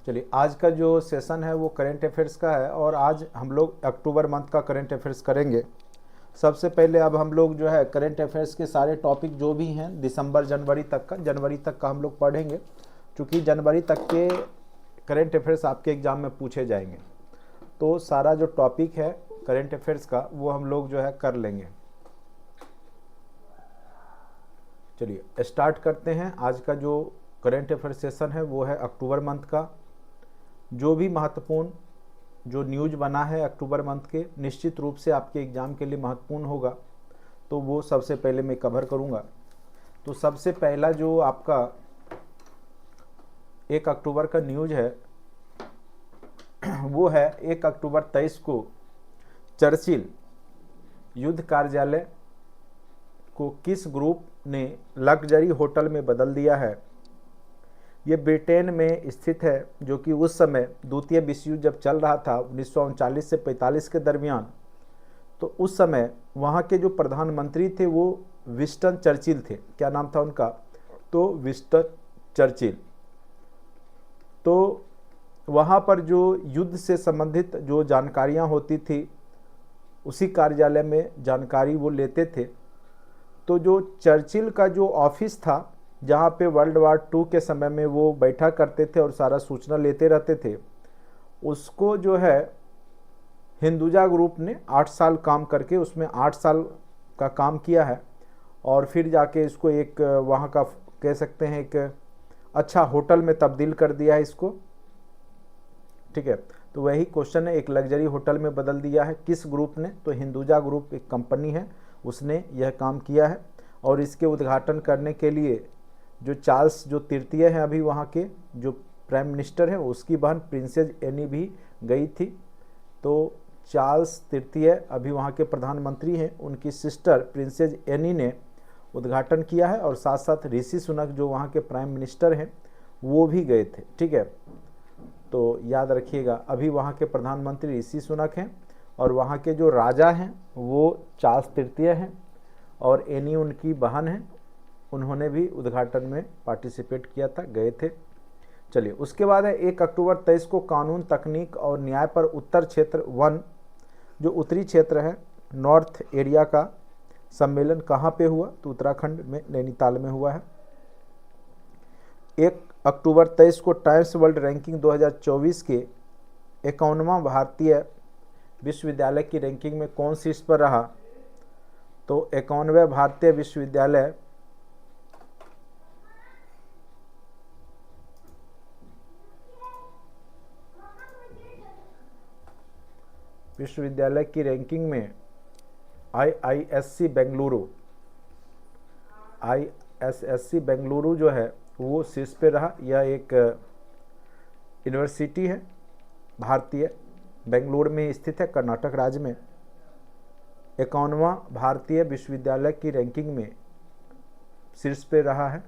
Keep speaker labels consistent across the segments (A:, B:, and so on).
A: चलिए, आज का जो सेशन है वो करेंट अफेयर्स का है और आज हम लोग अक्टूबर मंथ का करेंट अफेयर्स करेंगे। सबसे पहले अब हम लोग जो है करेंट अफेयर्स के सारे टॉपिक जो भी हैं दिसंबर जनवरी तक का हम लोग पढ़ेंगे, क्योंकि जनवरी तक के करेंट अफेयर्स आपके एग्ज़ाम में पूछे जाएंगे। तो सारा जो टॉपिक है करेंट अफेयर्स का वो हम लोग जो है कर लेंगे। चलिए स्टार्ट करते हैं। आज का जो करेंट अफेयर सेशन है वो है अक्टूबर मंथ का। जो भी महत्वपूर्ण जो न्यूज़ बना है अक्टूबर मंथ के, निश्चित रूप से आपके एग्ज़ाम के लिए महत्वपूर्ण होगा, तो वो सबसे पहले मैं कवर करूंगा। तो सबसे पहला जो आपका 1 अक्टूबर का न्यूज़ है वो है 1 अक्टूबर 23 को चर्चिल युद्ध कार्यालय को किस ग्रुप ने लग्जरी होटल में बदल दिया है। ये ब्रिटेन में स्थित है, जो कि उस समय द्वितीय विश्व युद्ध जब चल रहा था 1939 से 45 के दरमियान, तो उस समय वहाँ के जो प्रधानमंत्री थे वो विंस्टन चर्चिल थे। क्या नाम था उनका? तो विंस्टन चर्चिल। तो वहाँ पर जो युद्ध से संबंधित जो जानकारियाँ होती थी उसी कार्यालय में जानकारी वो लेते थे। तो जो चर्चिल का जो ऑफिस था जहाँ पे वर्ल्ड वार 2 के समय में वो बैठा करते थे और सारा सूचना लेते रहते थे, उसको जो है हिंदुजा ग्रुप ने 8 साल काम करके उसमें 8 साल का काम किया है और फिर जाके इसको एक वहाँ का कह सकते हैं एक अच्छा होटल में तब्दील कर दिया है इसको। ठीक है, तो वही क्वेश्चन है, एक लग्जरी होटल में बदल दिया है किस ग्रुप ने? तो हिंदुजा ग्रुप एक कंपनी है, उसने यह काम किया है। और इसके उद्घाटन करने के लिए जो चार्ल्स जो तृतीय हैं अभी वहाँ के जो प्राइम मिनिस्टर हैं, उसकी बहन प्रिंसेस एनी भी गई थी। तो चार्ल्स तृतीय अभी वहाँ के प्रधानमंत्री हैं, उनकी सिस्टर प्रिंसेस एनी ने उद्घाटन किया है और साथ साथ ऋषि सुनक जो वहाँ के प्राइम मिनिस्टर हैं वो भी गए थे। ठीक है, तो याद रखिएगा अभी वहाँ के प्रधानमंत्री ऋषि सुनक हैं और वहाँ के जो राजा हैं वो चार्ल्स तृतीय हैं और एनी उनकी बहन है, उन्होंने भी उद्घाटन में पार्टिसिपेट किया था, गए थे। चलिए उसके बाद है 1 अक्टूबर 23 को कानून तकनीक और न्याय पर उत्तर क्षेत्र 1 जो उत्तरी क्षेत्र है नॉर्थ एरिया का सम्मेलन कहाँ पे हुआ? तो उत्तराखंड में नैनीताल में हुआ है। 1 अक्टूबर 23 को टाइम्स वर्ल्ड रैंकिंग 2024 के 51वां भारतीय विश्वविद्यालय की रैंकिंग में कौन शीर्ष पर रहा? तो 51वें भारतीय विश्वविद्यालय की रैंकिंग में आईआईएससी बेंगलुरु जो है वो शीर्ष पे रहा। यह एक यूनिवर्सिटी है भारतीय, बेंगलुरु में स्थित है, कर्नाटक राज्य में। 51वां भारतीय विश्वविद्यालय की रैंकिंग में शीर्ष पे रहा है।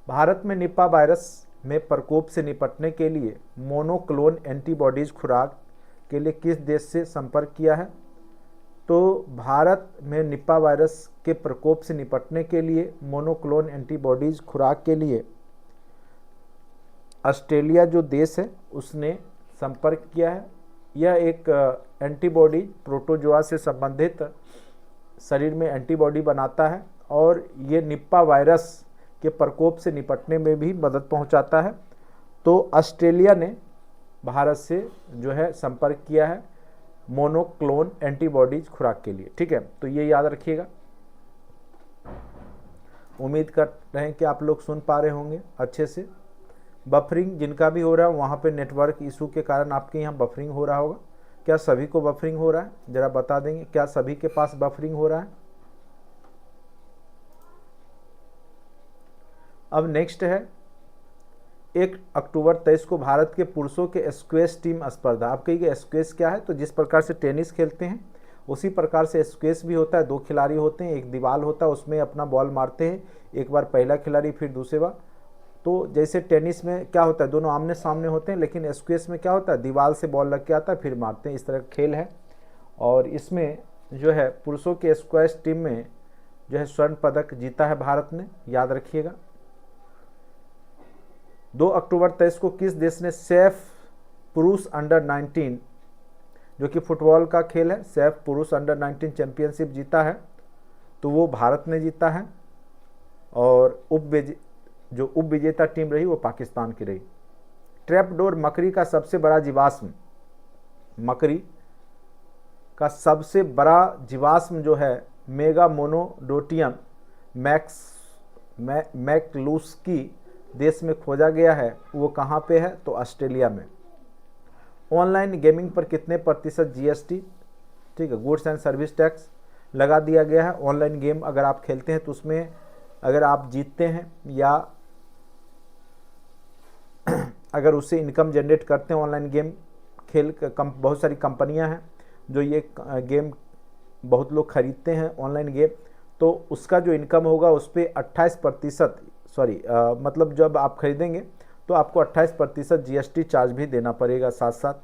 A: भारत में निपा वायरस में प्रकोप से निपटने के लिए मोनोक्लोन एंटीबॉडीज खुराक के लिए किस देश से संपर्क किया है? तो भारत में निपा वायरस के प्रकोप से निपटने के लिए मोनोक्लोन एंटीबॉडीज खुराक के लिए ऑस्ट्रेलिया जो देश है उसने संपर्क किया है। यह एक एंटीबॉडी प्रोटोजोआ से संबंधित शरीर में एंटीबॉडी बनाता है और ये निपा वायरस के प्रकोप से निपटने में भी मदद पहुंचाता है। तो ऑस्ट्रेलिया ने भारत से जो है संपर्क किया है मोनोक्लोन एंटीबॉडीज खुराक के लिए। ठीक है, तो ये याद रखिएगा। उम्मीद कर रहे हैं कि आप लोग सुन पा रहे होंगे अच्छे से। बफरिंग जिनका भी हो रहा है वहाँ पे नेटवर्क इशू के कारण आपके यहाँ बफरिंग हो रहा होगा। क्या सभी को बफरिंग हो रहा है? ज़रा बता देंगे, क्या सभी के पास बफरिंग हो रहा है? अब नेक्स्ट है 1 अक्टूबर 23 को भारत के पुरुषों के स्क्वैश टीम स्पर्धा। आप कहिए स्क्वैश क्या है? तो जिस प्रकार से टेनिस खेलते हैं उसी प्रकार से स्क्वैश भी होता है। 2 खिलाड़ी होते हैं, एक दीवार होता है, उसमें अपना बॉल मारते हैं, एक बार पहला खिलाड़ी फिर दूसरे बार। तो जैसे टेनिस में क्या होता है दोनों आमने सामने होते हैं, लेकिन स्क्वैश में क्या होता है दीवार से बॉल लग के आता है फिर मारते हैं, इस तरह का खेल है। और इसमें जो है पुरुषों के स्क्वैश टीम में जो है स्वर्ण पदक जीता है भारत ने, याद रखिएगा। 2 अक्टूबर 23 को किस देश ने सैफ पुरुष अंडर 19 जो कि फुटबॉल का खेल है, सैफ पुरुष अंडर 19 चैंपियनशिप जीता है? तो वो भारत ने जीता है। और जो उप विजेता टीम रही वो पाकिस्तान की रही। ट्रैपडोर मकड़ी का सबसे बड़ा जीवाश्म, मकड़ी का सबसे बड़ा जीवाश्म जो है मेगामोनोडोटियम मैकलुस्की देश में खोजा गया है। वो कहाँ पे है? तो ऑस्ट्रेलिया में। ऑनलाइन गेमिंग पर कितने प्रतिशत जीएसटी, ठीक है, गुड्स एंड सर्विस टैक्स लगा दिया गया है? ऑनलाइन गेम अगर आप खेलते हैं तो उसमें अगर आप जीतते हैं या अगर उससे इनकम जनरेट करते हैं, ऑनलाइन गेम खेल बहुत सारी कंपनियां हैं जो ये गेम बहुत लोग खरीदते हैं ऑनलाइन गेम, तो उसका जो इनकम होगा उस पर 28% मतलब जब आप खरीदेंगे तो आपको 28% जीएसटी चार्ज भी देना पड़ेगा साथ साथ।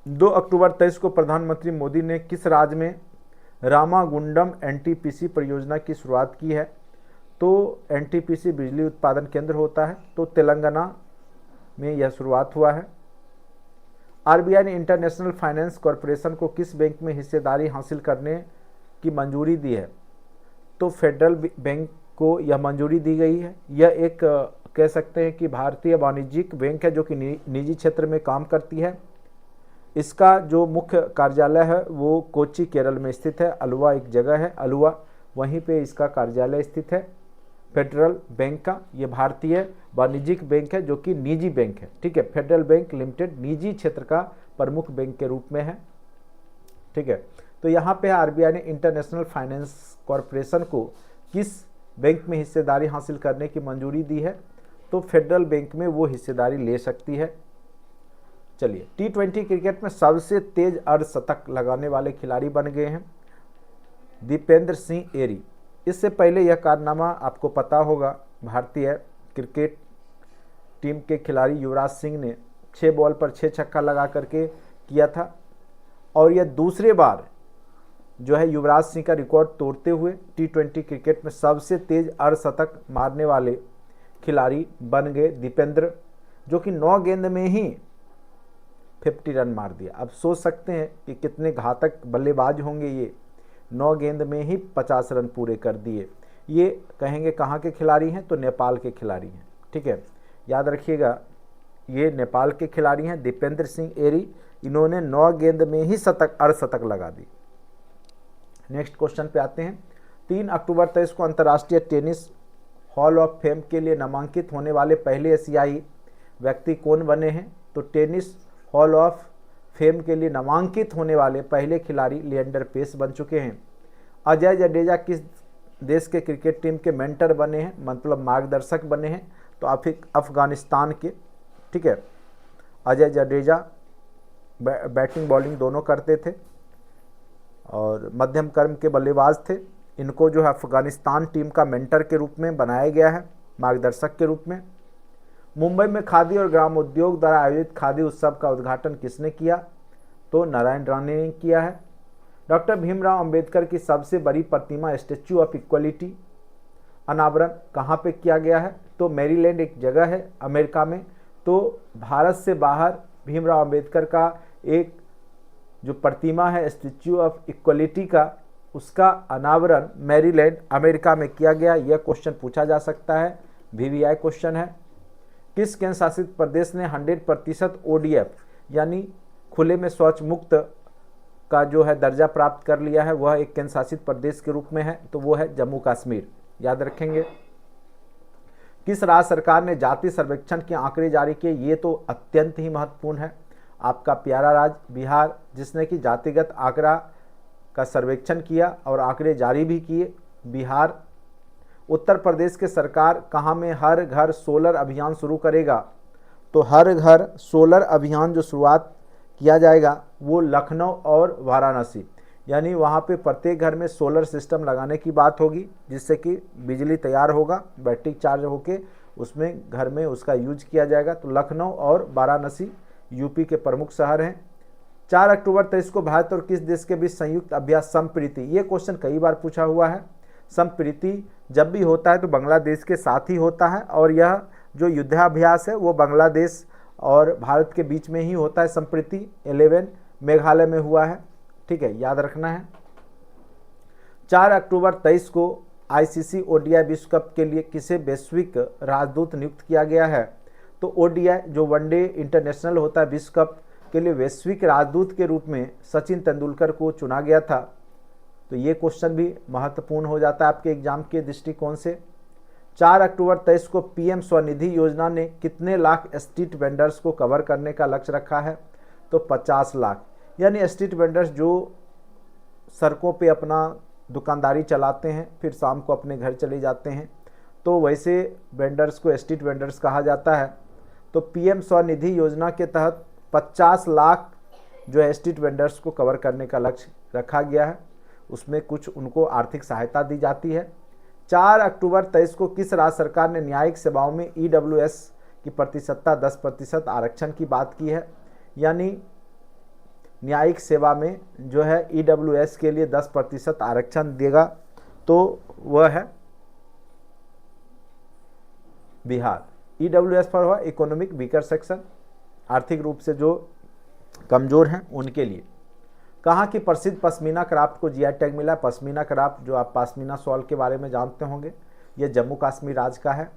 A: 2 अक्टूबर 23 को प्रधानमंत्री मोदी ने किस राज्य में रामागुंडम एनटीपीसी परियोजना की शुरुआत की है? तो एनटीपीसी बिजली उत्पादन केंद्र होता है, तो तेलंगाना में यह शुरुआत हुआ है। आरबीआई ने इंटरनेशनल फाइनेंस कॉरपोरेशन को किस बैंक में हिस्सेदारी हासिल करने की मंजूरी दी है? तो फेडरल बैंक को यह मंजूरी दी गई है। यह एक कह सकते हैं कि भारतीय वाणिज्यिक बैंक है जो कि निजी क्षेत्र में काम करती है। इसका जो मुख्य कार्यालय है वो कोच्चि केरल में स्थित है। अलुवा एक जगह है, अलुवा, वहीं पे इसका कार्यालय स्थित है फेडरल बैंक का। ये भारतीय वाणिज्यिक बैंक है जो कि निजी बैंक है, ठीक है। फेडरल बैंक लिमिटेड निजी क्षेत्र का प्रमुख बैंक के रूप में है, ठीक है। तो यहाँ पे आरबीआई ने इंटरनेशनल फाइनेंस कॉरपोरेशन को किस बैंक में हिस्सेदारी हासिल करने की मंजूरी दी है? तो फेडरल बैंक में वो हिस्सेदारी ले सकती है। चलिए, T20 क्रिकेट में सबसे तेज अर्धशतक लगाने वाले खिलाड़ी बन गए हैं दीपेंद्र सिंह एरी। इससे पहले यह कारनामा आपको पता होगा, भारतीय क्रिकेट टीम के खिलाड़ी युवराज सिंह ने 6 बॉल पर 6 छक्का लगा करके किया था, और यह दूसरे बार जो है युवराज सिंह का रिकॉर्ड तोड़ते हुए T20 क्रिकेट में सबसे तेज अर्धशतक मारने वाले खिलाड़ी बन गए दीपेंद्र, जो कि 9 गेंद में ही 50 रन मार दिया। अब सोच सकते हैं कि कितने घातक बल्लेबाज होंगे ये, 9 गेंद में ही 50 रन पूरे कर दिए। ये कहेंगे कहाँ के खिलाड़ी हैं? तो नेपाल के खिलाड़ी हैं, ठीक है, याद रखिएगा, ये नेपाल के खिलाड़ी हैं दीपेंद्र सिंह एरी। इन्होंने 9 गेंद में ही अर्धशतक लगा दी। नेक्स्ट क्वेश्चन पे आते हैं। 3 अक्टूबर 23 को अंतर्राष्ट्रीय टेनिस हॉल ऑफ फेम के लिए नामांकित होने वाले पहले एशियाई व्यक्ति कौन बने हैं? तो टेनिस हॉल ऑफ फेम के लिए नामांकित होने वाले पहले खिलाड़ी लिएंडर पेस बन चुके हैं। अजय जडेजा किस देश के क्रिकेट टीम के मेंटर बने हैं, मतलब मार्गदर्शक बने हैं? तो अफगानिस्तान के, ठीक है। अजय जडेजा बैटिंग बॉलिंग दोनों करते थे और मध्यम क्रम के बल्लेबाज थे। इनको जो है अफगानिस्तान टीम का मेंटर के रूप में बनाया गया है, मार्गदर्शक के रूप में। मुंबई में खादी और ग्रामोद्योग द्वारा आयोजित खादी उत्सव का उद्घाटन किसने किया? तो नारायण राणे ने किया है। डॉक्टर भीमराव अंबेडकर की सबसे बड़ी प्रतिमा स्टैच्यू ऑफ इक्वलिटी अनावरण कहाँ पे किया गया है? तो मैरीलैंड एक जगह है अमेरिका में। तो भारत से बाहर भीमराव अंबेडकर का एक जो प्रतिमा है स्टैच्यू ऑफ इक्वलिटी का, उसका अनावरण मैरीलैंड अमेरिका में किया गया। यह क्वेश्चन पूछा जा सकता है, VVI क्वेश्चन है। किस केंद्र शासित प्रदेश ने 100% ODF यानी खुले में शौच मुक्त का जो है दर्जा प्राप्त कर लिया है? वह एक केंद्र शासित प्रदेश के रूप में है, तो वो है जम्मू कश्मीर, याद रखेंगे। किस राज्य सरकार ने जाति सर्वेक्षण के आंकड़े जारी किए? ये तो अत्यंत ही महत्वपूर्ण है। आपका प्यारा राज्य बिहार, जिसने कि जातिगत आंकड़ा का सर्वेक्षण किया और आंकड़े जारी भी किए, बिहार। उत्तर प्रदेश के सरकार कहाँ में हर घर सोलर अभियान शुरू करेगा? तो हर घर सोलर अभियान जो शुरुआत किया जाएगा वो लखनऊ और वाराणसी, यानी वहाँ पे प्रत्येक घर में सोलर सिस्टम लगाने की बात होगी, जिससे कि बिजली तैयार होगा, बैटरी चार्ज होके उसमें घर में उसका यूज किया जाएगा। तो लखनऊ और वाराणसी यूपी के प्रमुख शहर हैं। 4 अक्टूबर 23 को भारत और किस देश के बीच संयुक्त अभ्यास संप्रीति? ये क्वेश्चन कई बार पूछा हुआ है। संप्रीति जब भी होता है तो बांग्लादेश के साथ ही होता है, और यह जो युद्धाभ्यास है वो बांग्लादेश और भारत के बीच में ही होता है। संप्रीति 11 मेघालय में हुआ है, ठीक है, याद रखना है। 4 अक्टूबर 23 को आईसीसी ओडीआई विश्व कप के लिए किसे वैश्विक राजदूत नियुक्त किया गया है? तो ओडीआई जो वनडे इंटरनेशनल होता है विश्व कप के लिए वैश्विक राजदूत के रूप में सचिन तेंदुलकर को चुना गया था। तो ये क्वेश्चन भी महत्वपूर्ण हो जाता है आपके एग्जाम के दृष्टिकोण से। 4 अक्टूबर 23 को पीएम स्वनिधि योजना ने कितने लाख स्ट्रीट वेंडर्स को कवर करने का लक्ष्य रखा है? तो 50 लाख। यानी स्ट्रीट वेंडर्स जो सड़कों पे अपना दुकानदारी चलाते हैं फिर शाम को अपने घर चले जाते हैं, तो वैसे वेंडर्स को स्ट्रीट वेंडर्स कहा जाता है। तो पीएम स्वनिधि योजना के तहत 50 लाख जो है स्ट्रीट वेंडर्स को कवर करने का लक्ष्य रखा गया है, उसमें कुछ उनको आर्थिक सहायता दी जाती है। 4 अक्टूबर 23 को किस राज्य सरकार ने न्यायिक सेवाओं में ईडब्ल्यूएस की प्रतिशतता 10% आरक्षण की बात की है? यानी न्यायिक सेवा में जो है ईडब्ल्यूएस के लिए 10% आरक्षण देगा, तो वह है बिहार। ईडब्ल्यूएस पर हुआ इकोनॉमिक वीकर सेक्शन, आर्थिक रूप से जो कमजोर हैं उनके लिए। कहाँ की प्रसिद्ध पश्मीना क्राफ्ट को जीआई टैग मिला? पश्मीना क्राफ्ट जो आप पश्मीना शॉल के बारे में जानते होंगे, ये जम्मू कश्मीर राज्य का है,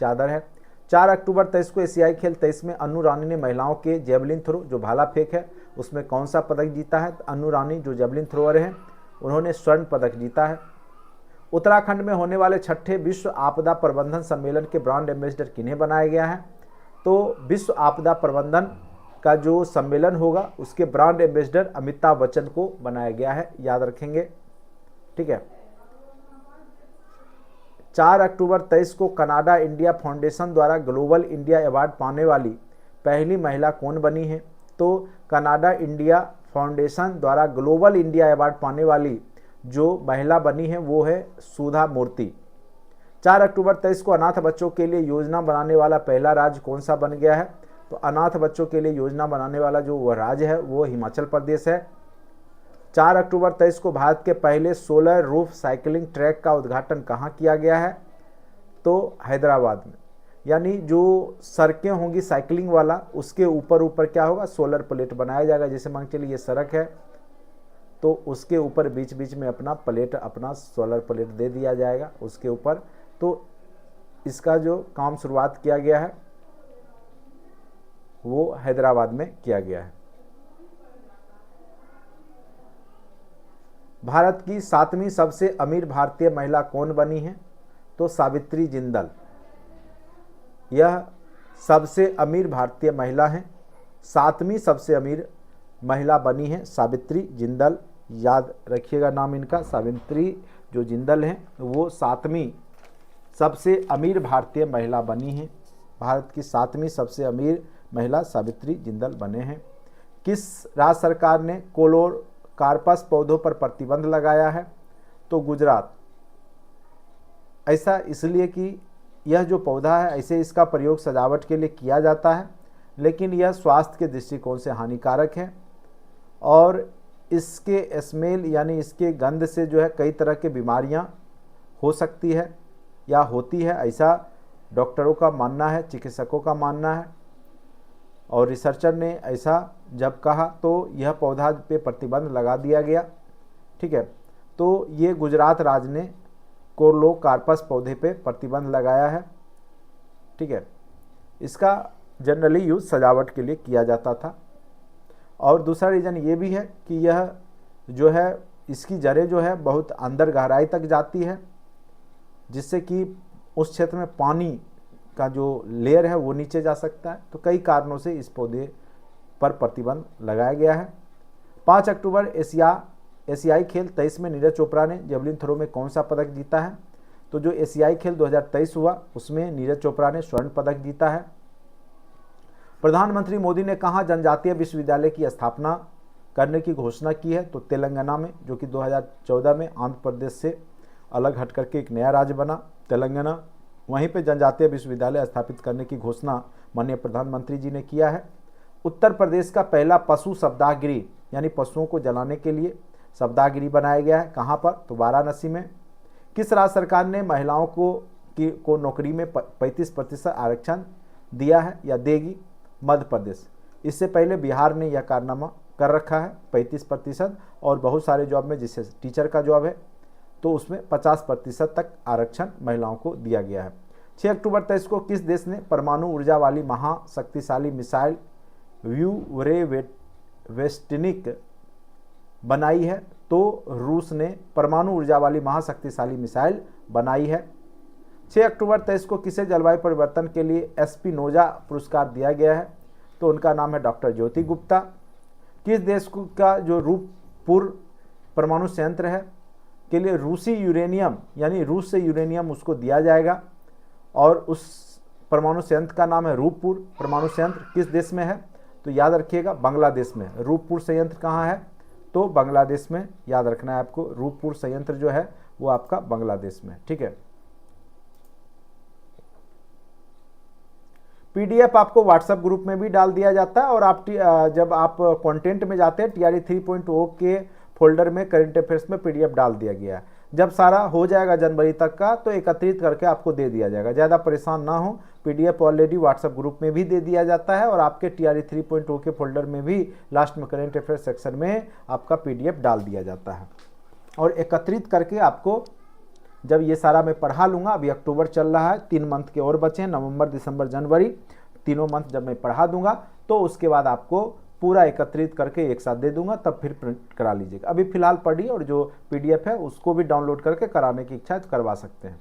A: चादर है। 4 अक्टूबर 23 को एशियाई खेल 23 में अन्नू रानी ने महिलाओं के जेवलिन थ्रो जो भाला फेंक है उसमें कौन सा पदक जीता है? अन्नू रानी जो जेवलिन थ्रोअर हैं उन्होंने स्वर्ण पदक जीता है। उत्तराखंड में होने वाले 6ठे विश्व आपदा प्रबंधन सम्मेलन के ब्रांड एम्बेसडर किन्हें बनाया गया है? तो विश्व आपदा प्रबंधन का जो सम्मेलन होगा उसके ब्रांड एम्बेसडर अमिताभ बच्चन को बनाया गया है, याद रखेंगे, ठीक है। 4 अक्टूबर 23 को कनाडा इंडिया फाउंडेशन द्वारा ग्लोबल इंडिया अवार्ड पाने वाली पहली महिला कौन बनी है? तो कनाडा इंडिया फाउंडेशन द्वारा ग्लोबल इंडिया अवार्ड पाने वाली जो महिला बनी है वो है सुधा मूर्ति। 4 अक्टूबर 23 को अनाथ बच्चों के लिए योजना बनाने वाला पहला राज्य कौन सा बन गया है? तो अनाथ बच्चों के लिए योजना बनाने वाला जो वह राज्य है वो हिमाचल प्रदेश है। 4 अक्टूबर 23 को भारत के पहले सोलर रूफ साइकिलिंग ट्रैक का उद्घाटन कहाँ किया गया है? तो हैदराबाद में। यानी जो सड़कें होंगी साइकिलिंग वाला उसके ऊपर क्या होगा? सोलर प्लेट बनाया जाएगा। जैसे मान के लिए ये सड़क है तो उसके ऊपर बीच बीच में अपना सोलर प्लेट दे दिया जाएगा उसके ऊपर। तो इसका जो काम शुरुआत किया गया है वो हैदराबाद में किया गया है। भारत की 7वीं सबसे अमीर भारतीय महिला कौन बनी है? तो सावित्री जिंदल, यह सबसे अमीर भारतीय महिला हैं, 7वीं सबसे अमीर महिला बनी है सावित्री जिंदल, याद रखिएगा नाम इनका। सावित्री जो जिंदल हैं वो 7वीं सबसे अमीर भारतीय महिला बनी हैं। भारत की 7वीं सबसे अमीर महिला सावित्री जिंदल बने हैं। किस राज्य सरकार ने कोलोकार्पस पौधों पर प्रतिबंध लगाया है? तो गुजरात। ऐसा इसलिए कि यह जो पौधा है ऐसे इसका प्रयोग सजावट के लिए किया जाता है, लेकिन यह स्वास्थ्य के दृष्टिकोण से हानिकारक है और इसके स्मेल यानी इसके गंध से जो है कई तरह की बीमारियां हो सकती है या होती है, ऐसा डॉक्टरों का मानना है, चिकित्सकों का मानना है। और रिसर्चर ने ऐसा जब कहा तो यह पौधा पे प्रतिबंध लगा दिया गया, ठीक है। तो ये गुजरात राज्य ने कोलोकार्पस पौधे पे प्रतिबंध लगाया है, ठीक है। इसका जनरली यूज़ सजावट के लिए किया जाता था। और दूसरा रीज़न ये भी है कि यह जो है इसकी जड़ें जो है बहुत अंदर गहराई तक जाती है, जिससे कि उस क्षेत्र में पानी का जो लेयर है वो नीचे जा सकता है। तो कई कारणों से इस पौधे पर प्रतिबंध लगाया गया है। 5 अक्टूबर एशियाई खेल 23 में नीरज चोपड़ा ने जेवलिन थ्रो में कौन सा पदक जीता है? तो जो एशियाई खेल 2023 हुआ उसमें नीरज चोपड़ा ने स्वर्ण पदक जीता है। प्रधानमंत्री मोदी ने कहाँ जनजातीय विश्वविद्यालय की स्थापना करने की घोषणा की है? तो तेलंगाना में, जो कि 2014 में आंध्र प्रदेश से अलग हट करके एक नया राज्य बना तेलंगाना, वहीं पे जनजातीय विश्वविद्यालय स्थापित करने की घोषणा माननीय प्रधानमंत्री जी ने किया है। उत्तर प्रदेश का पहला पशु शवदाह यानी पशुओं को जलाने के लिए शवदाह बनाया गया है, कहाँ पर? तो वाराणसी में। किस राज्य सरकार ने महिलाओं को नौकरी में 35% आरक्षण दिया है या देगी? मध्य प्रदेश। इससे पहले बिहार ने यह कारनामा कर रखा है 35%, और बहुत सारे जॉब में, जिससे टीचर का जॉब है तो उसमें 50% तक आरक्षण महिलाओं को दिया गया है। 6 अक्टूबर 23 को किस देश ने परमाणु ऊर्जा वाली महाशक्तिशाली मिसाइल व्यूरेवेस्टनिक बनाई है? तो रूस ने परमाणु ऊर्जा वाली महाशक्तिशाली मिसाइल बनाई है। 6 अक्टूबर 23 को किसे जलवायु परिवर्तन के लिए एस्पिनोजा पुरस्कार दिया गया है? तो उनका नाम है डॉक्टर ज्योति गुप्ता। किस देश का जो रूपपुर परमाणु संयंत्र है के लिए रूसी यूरेनियम, यानी रूस से यूरेनियम उसको दिया जाएगा, और उस परमाणु संयंत्र का नाम है रूपपुर परमाणु संयंत्र। किस देश में है? तो याद रखिएगा बांग्लादेश में। रूपपुर संयंत्र कहाँ है? तो बांग्लादेश में, याद रखना है आपको। रूपपुर संयंत्र जो है वो आपका बांग्लादेश में, ठीक है। पीडीएफ आपको व्हाट्सएप ग्रुप में भी डाल दिया जाता है, और आप जब आप कंटेंट में जाते हैं TRE 3.0 के फोल्डर में करंट अफेयर्स में पीडीएफ डाल दिया गया है। जब सारा हो जाएगा जनवरी तक का तो एकत्रित करके आपको दे दिया जाएगा। ज़्यादा परेशान ना हो, पीडीएफ ऑलरेडी व्हाट्सएप ग्रुप में भी दे दिया जाता है, और आपके TRE 3.0 के फोल्डर में भी लास्ट में करंट अफेयर्स सेक्शन में आपका पीडीएफ डाल दिया जाता है। और एकत्रित करके आपको जब ये सारा मैं पढ़ा लूँगा, अभी अक्टूबर चल रहा है, 3 मंथ के और बचे हैं, नवंबर दिसंबर जनवरी, तीनों मंथ जब मैं पढ़ा दूंगा तो उसके बाद आपको पूरा एकत्रित करके एक साथ दे दूंगा, तब फिर प्रिंट करा लीजिएगा। अभी फिलहाल पढ़िए, और जो पीडीएफ है उसको भी डाउनलोड करके कराने की इच्छा है तो करवा सकते हैं।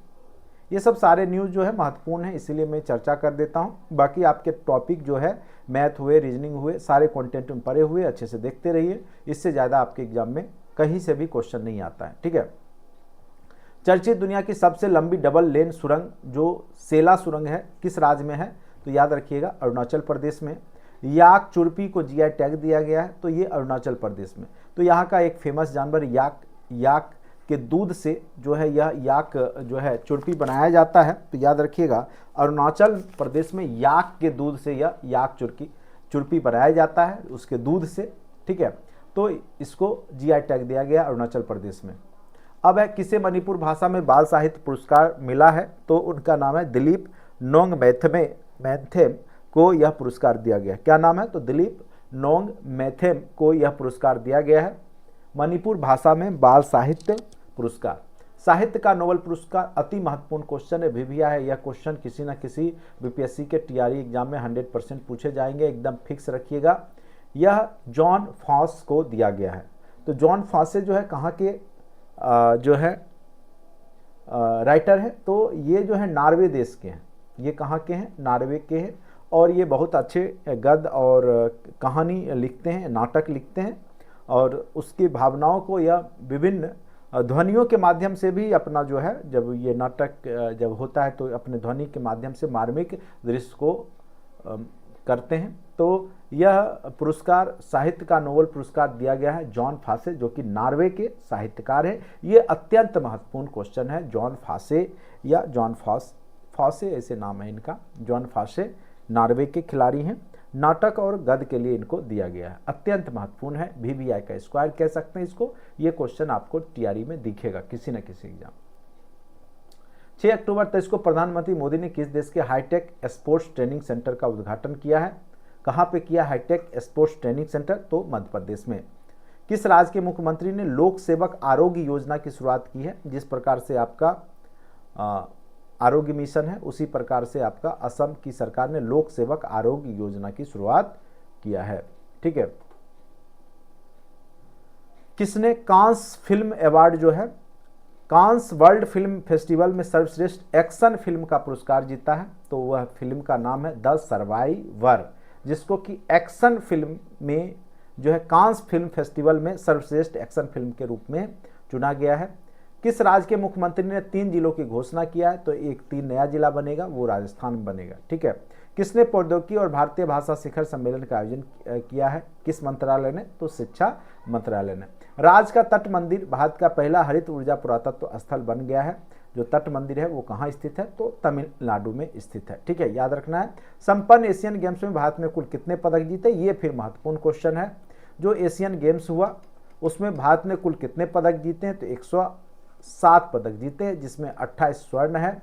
A: ये सब सारे न्यूज़ जो है महत्वपूर्ण है, इसीलिए मैं चर्चा कर देता हूँ। बाकी आपके टॉपिक जो है मैथ हुए, रीजनिंग हुए, सारे कंटेंट में पढ़े हुए अच्छे से देखते रहिए। इससे ज़्यादा आपके एग्जाम में कहीं से भी क्वेश्चन नहीं आता है, ठीक है। चर्चित दुनिया की सबसे लंबी डबल लेन सुरंग जो सेला सुरंग है किस राज्य में है? तो याद रखिएगा अरुणाचल प्रदेश में। याक चुरपी को जीआई टैग दिया गया है, तो ये अरुणाचल प्रदेश में। तो यहाँ का एक फेमस जानवर याक के दूध से जो है यह याक जो है चुरपी बनाया जाता है। तो याद रखिएगा अरुणाचल प्रदेश में याक के दूध से यह याक चुरपी बनाया जाता है, उसके दूध से, ठीक है। तो इसको जीआई टैग दिया गया अरुणाचल प्रदेश में। अब है किसे मणिपुर भाषा में बाल साहित्य पुरस्कार मिला है? तो उनका नाम है दिलीप नोंगमेथेम को यह पुरस्कार दिया गया। क्या नाम है? तो दिलीप नोंगमेथेम को यह पुरस्कार दिया गया है, मणिपुर भाषा में बाल साहित्य पुरस्कार। साहित्य का नोबेल पुरस्कार अति महत्वपूर्ण क्वेश्चन है, भी भी है यह क्वेश्चन किसी न किसी बीपीएससी के TRE एग्जाम में 100% पूछे जाएंगे, एकदम फिक्स रखिएगा। यह जॉन फॉस को दिया गया है। तो जॉन फॉसे जो है कहाँ के जो है राइटर है? तो ये जो है नॉर्वे देश के हैं। ये कहाँ के हैं? नॉर्वे के हैं, और ये बहुत अच्छे गद्य और कहानी लिखते हैं, नाटक लिखते हैं, और उसकी भावनाओं को यह विभिन्न ध्वनियों के माध्यम से भी अपना जो है, जब ये नाटक जब होता है तो अपने ध्वनि के माध्यम से मार्मिक दृश्य को करते हैं। तो यह पुरस्कार साहित्य का नोबेल पुरस्कार दिया गया है जॉन फासे, जो कि नॉर्वे के साहित्यकार हैं। ये अत्यंत महत्वपूर्ण क्वेश्चन है। जॉन फासे या जॉन फासे ऐसे नाम है इनका। जॉन फासे नॉर्वे के खिलाड़ी हैं। नाटक और गद्य के लिए इनको दिया गया है। अत्यंत महत्वपूर्ण है, VVI का स्क्वायर कह सकते हैं इसको। ये क्वेश्चन आपको TRE में दिखेगा किसी न किसी एग्जाम। 6 अक्टूबर 23 को प्रधानमंत्री मोदी ने किस देश के हाईटेक स्पोर्ट्स ट्रेनिंग सेंटर का उद्घाटन किया है? कहाँ पे किया हाईटेक स्पोर्ट्स ट्रेनिंग सेंटर? तो मध्य प्रदेश में। किस राज्य के मुख्यमंत्री ने लोक सेवक आरोग्य योजना की शुरुआत की है? जिस प्रकार से आपका आरोग्य मिशन है उसी प्रकार से आपका असम की सरकार ने लोक सेवक आरोग्य योजना की शुरुआत किया है, ठीक है। किसने कांस फिल्म अवार्ड जो है कांस वर्ल्ड फिल्म फेस्टिवल में सर्वश्रेष्ठ एक्शन फिल्म का पुरस्कार जीता है? तो वह फिल्म का नाम है द सर्वाइवर, जिसको कि एक्शन फिल्म में जो है कांस फिल्म फेस्टिवल में सर्वश्रेष्ठ एक्शन फिल्म के रूप में चुना गया है। किस राज्य के मुख्यमंत्री ने 3 जिलों की घोषणा किया है? तो एक 3 नया जिला बनेगा, वो राजस्थान में बनेगा, ठीक है। किसने प्रौद्योगिकी और भारतीय भाषा शिखर सम्मेलन का आयोजन किया है? किस मंत्रालय ने? तो शिक्षा मंत्रालय ने। राज्य का तट मंदिर भारत का पहला हरित ऊर्जा पुरातत्व स्थल बन गया है। जो तट मंदिर है वो कहाँ स्थित है? तो तमिलनाडु में स्थित है, ठीक है, याद रखना है। संपन्न एशियन गेम्स में भारत ने कुल कितने पदक जीते? ये फिर महत्वपूर्ण क्वेश्चन है। जो एशियन गेम्स हुआ उसमें भारत ने कुल कितने पदक जीते हैं? तो 7 पदक जीते, जिसमें 28 स्वर्ण है,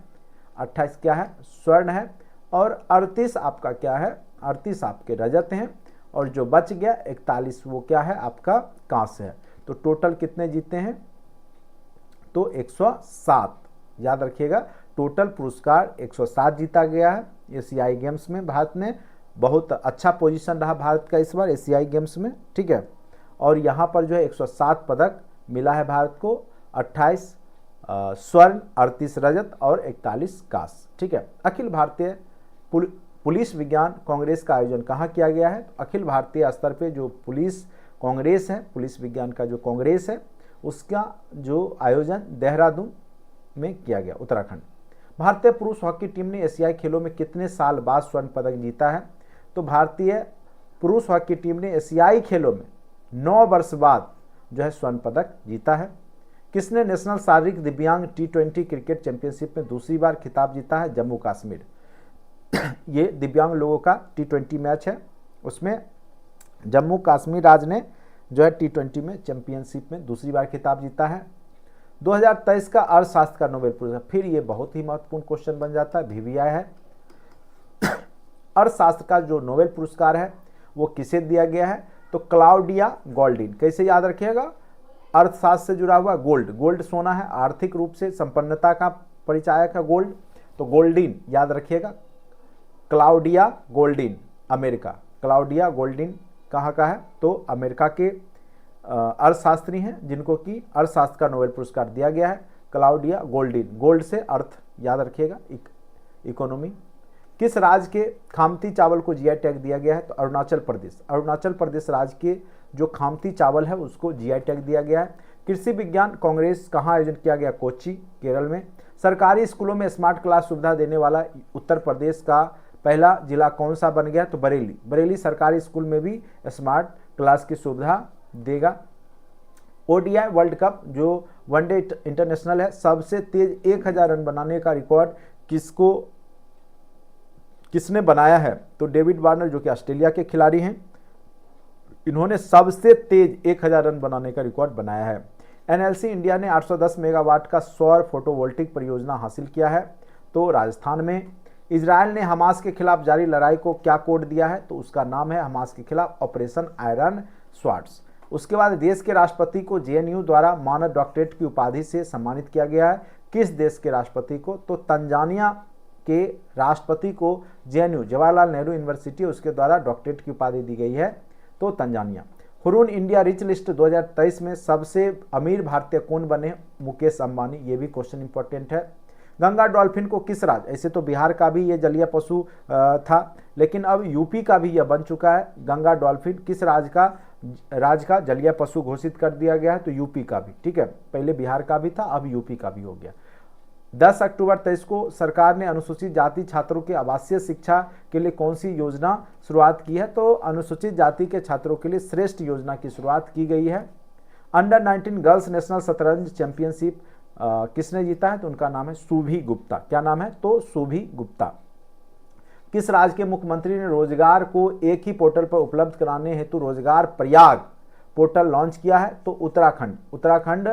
A: 28 क्या है स्वर्ण है, और 38 आपका क्या है 38 आपके रजत हैं, और जो बच गया 41 वो क्या है आपका कांस्य है। तो टोटल कितने जीते हैं तो 107, याद रखिएगा टोटल पुरस्कार 107 जीता गया है एशियाई गेम्स में। भारत ने बहुत अच्छा पोजीशन रहा भारत का इस बार एशियाई गेम्स में, ठीक है। और यहाँ पर जो है 107 पदक मिला है भारत को, 28 स्वर्ण, 38 रजत और 41 कांस्य, ठीक है। अखिल भारतीय पुलिस विज्ञान कांग्रेस का आयोजन कहाँ किया गया है? तो अखिल भारतीय स्तर पे जो पुलिस कांग्रेस है, पुलिस विज्ञान का जो कांग्रेस है, उसका जो आयोजन देहरादून में किया गया, उत्तराखंड। भारतीय पुरुष हॉकी टीम ने एशियाई खेलों में कितने साल बाद स्वर्ण पदक जीता है? तो भारतीय पुरुष हॉकी टीम ने एशियाई खेलों में 9 वर्ष बाद जो है स्वर्ण पदक जीता है। किसने नेशनल शारीरिक दिव्यांग T20 क्रिकेट चैंपियनशिप में दूसरी बार खिताब जीता है? जम्मू कश्मीर। ये दिव्यांग लोगों का T20 मैच है, उसमें जम्मू कश्मीर राज्य ने जो है T20 में चैंपियनशिप में दूसरी बार खिताब जीता है। 2023 का अर्थशास्त्र का नोबेल पुरस्कार, फिर ये बहुत ही महत्वपूर्ण क्वेश्चन बन जाता है, VVI है। अर्थशास्त्र का जो नोबेल पुरस्कार है वो किसे दिया गया है? तो क्लाउडिया गोल्डिन। कैसे याद रखिएगा? अर्थशास्त्र से जुड़ा हुआ गोल्ड, गोल्ड सोना है, आर्थिक रूप से संपन्नता का परिचायक है गोल्ड, तो गोल्डिन याद रखिएगा। Claudia Goldin America, Claudia Goldin कहाँ का है? तो अमेरिका के अर्थशास्त्री हैं जिनको कि अर्थशास्त्र का नोबेल पुरस्कार दिया गया है, क्लाउडिया गोल्डिन। गोल्ड से अर्थ याद रखिएगा, इकोनॉमी। किस राज्य के खामती चावल को जीआई टैग दिया गया है? तो अरुणाचल प्रदेश। अरुणाचल प्रदेश राज्य के जो खामती चावल है उसको जीआई टैग दिया गया है। कृषि विज्ञान कांग्रेस कहाँ आयोजन किया गया? कोच्चि, केरल में। सरकारी स्कूलों में स्मार्ट क्लास सुविधा देने वाला उत्तर प्रदेश का पहला जिला कौन सा बन गया? तो बरेली। बरेली सरकारी स्कूल में भी स्मार्ट क्लास की सुविधा देगा। ओडीआई वर्ल्ड कप जो वनडे इंटरनेशनल है, सबसे तेज 1000 रन बनाने का रिकॉर्ड किसने बनाया है? तो डेविड वार्नर जो कि ऑस्ट्रेलिया के खिलाड़ी हैं, इन्होंने सबसे तेज 1000 रन बनाने का रिकॉर्ड बनाया है। एनएलसी इंडिया ने 810 मेगावाट का सौर फोटोवोल्टिक परियोजना हासिल किया है, तो राजस्थान में। इजराइल ने हमास के खिलाफ जारी लड़ाई को क्या कोड दिया है? तो उसका नाम है हमास के खिलाफ ऑपरेशन आयरन स्वार्ड्स। उसके बाद देश के राष्ट्रपति को जेएनयू द्वारा मानद डॉक्टरेट की उपाधि से सम्मानित किया गया है। किस देश के राष्ट्रपति को? तो तंजानिया के राष्ट्रपति को जेएनयू जवाहरलाल नेहरू यूनिवर्सिटी उसके द्वारा डॉक्टरेट की उपाधि दी गई है, तो Tanzania. Hurun India rich list 2023 में सबसे अमीर भारतीय कौन बने? मुकेश अंबानी। ये भी क्वेश्चन इंपॉर्टेंट है। गंगा डॉल्फिन को किस राज्य, ऐसे तो बिहार का भी ये जलीय पशु था, लेकिन अब यूपी का भी यह बन चुका है। गंगा डॉल्फिन किस राज्य का जलीय पशु घोषित कर दिया गया है? तो यूपी का भी, ठीक है। पहले बिहार का भी था, अब यूपी का भी हो गया। 10 अक्टूबर 23 को सरकार ने अनुसूचित जाति छात्रों के आवासीय शिक्षा के लिए कौन सी योजना शुरुआत की है? तो अनुसूचित जाति के छात्रों के लिए श्रेष्ठ योजना की शुरुआत की गई है। अंडर 19 गर्ल्स नेशनल शतरंज चैंपियनशिप किसने जीता है? तो उनका नाम है सुभी गुप्ता। क्या नाम है? तो सुभी गुप्ता। किस राज्य के मुख्यमंत्री ने रोजगार को एक ही पोर्टल पर उपलब्ध कराने हेतु रोजगार प्रयाग पोर्टल लॉन्च किया है? तो उत्तराखंड। उत्तराखंड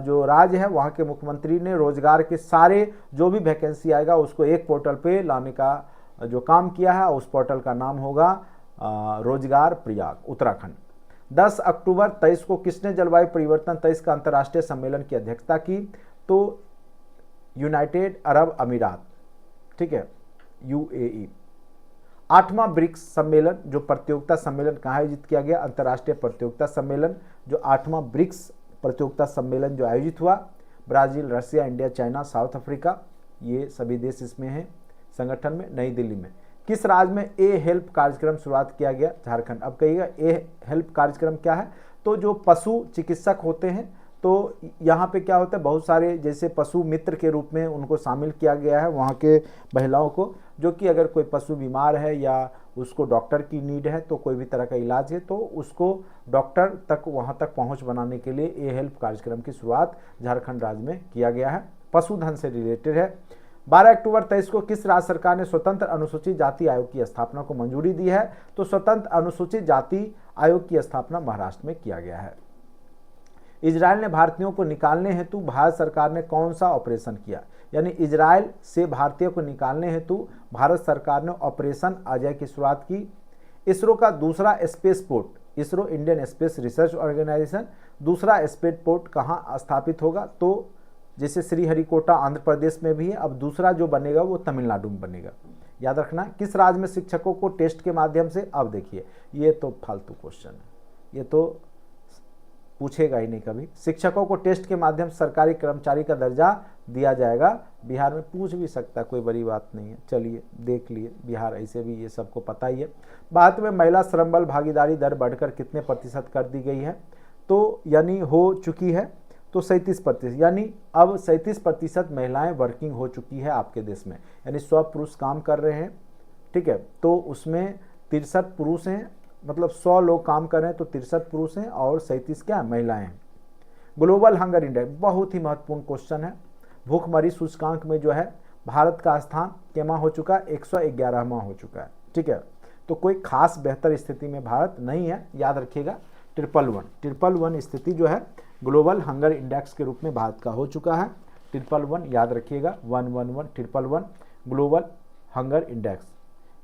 A: जो राज्य है वहाँ के मुख्यमंत्री ने रोजगार के सारे जो भी वैकेंसी आएगा उसको एक पोर्टल पे लाने का जो काम किया है, उस पोर्टल का नाम होगा रोजगार प्रयाग, उत्तराखंड। 10 अक्टूबर 23 को किसने जलवायु परिवर्तन 23 का अंतर्राष्ट्रीय सम्मेलन की अध्यक्षता की? तो यूनाइटेड अरब अमीरात, ठीक है, UAE। 8वां ब्रिक्स सम्मेलन जो प्रतियोगिता सम्मेलन कहाँ आयोजित किया गया? अंतर्राष्ट्रीय प्रतियोगिता सम्मेलन जो 8वां ब्रिक्स प्रतियोगिता सम्मेलन जो आयोजित हुआ, Brazil, Russia, India, China, south Africa, ये सभी देश इसमें हैं संगठन में, नई दिल्ली में। किस राज्य में ए हेल्प कार्यक्रम शुरुआत किया गया? झारखंड। अब कहिएगा ए हेल्प कार्यक्रम क्या है? तो जो पशु चिकित्सक होते हैं, तो यहाँ पे क्या होता है, बहुत सारे जैसे पशु मित्र के रूप में उनको शामिल किया गया है वहाँ के महिलाओं को, जो कि अगर कोई पशु बीमार है या उसको डॉक्टर की नीड है, तो कोई भी तरह का इलाज है, तो उसको डॉक्टर तक वहाँ तक पहुँच बनाने के लिए ए हेल्प कार्यक्रम की शुरुआत झारखंड राज्य में किया गया है। पशुधन से रिलेटेड है। 12 अक्टूबर 23 को किस राज्य सरकार ने स्वतंत्र अनुसूचित जाति आयोग की स्थापना को मंजूरी दी है? तो स्वतंत्र अनुसूचित जाति आयोग की स्थापना महाराष्ट्र में किया गया है। इजराइल ने भारतीयों को निकालने हेतु भारत सरकार ने कौन सा ऑपरेशन किया? यानी इजराइल से भारतीयों को निकालने हेतु भारत सरकार ने ऑपरेशन अजय की शुरुआत की। इसरो का दूसरा space port, ISRO Indian space research organisation, दूसरा स्पेस पोर्ट कहाँ स्थापित होगा? तो जैसे श्रीहरिकोटा आंध्र प्रदेश में भी है, अब दूसरा जो बनेगा वो तमिलनाडु में बनेगा। याद रखना। किस राज्य में शिक्षकों को टेस्ट के माध्यम से, अब देखिए ये तो फालतू क्वेश्चन है, ये तो पूछेगा ही नहीं कभी। शिक्षकों को टेस्ट के माध्यम से सरकारी कर्मचारी का दर्जा दिया जाएगा। बिहार में पूछ भी सकता है, कोई बड़ी बात नहीं है। चलिए देख लिए, बिहार ऐसे भी ये सबको पता ही है। भारत में महिला श्रम बल भागीदारी दर बढ़कर कितने प्रतिशत कर दी गई है? तो यानी हो चुकी है तो 37%, यानी अब 37% महिलाएं वर्किंग हो चुकी है आपके देश में, यानी 100 पुरुष काम कर रहे हैं, ठीक है, तो उसमें 63 पुरुष हैं, मतलब 100 लोग काम कर रहे हैं तो 63 पुरुष हैं और 37 क्या महिलाएं हैं। ग्लोबल हंगर इंडेक्स बहुत ही महत्वपूर्ण क्वेश्चन है। भूखमरी सूचकांक में जो है भारत का स्थान केमा हो चुका है? 111वां हो चुका है, ठीक है। तो कोई खास बेहतर स्थिति में भारत नहीं है, याद रखिएगा। 111 स्थिति जो है ग्लोबल हंगर इंडेक्स के रूप में भारत का हो चुका है। 111 याद रखिएगा, 111 ग्लोबल हंगर इंडेक्स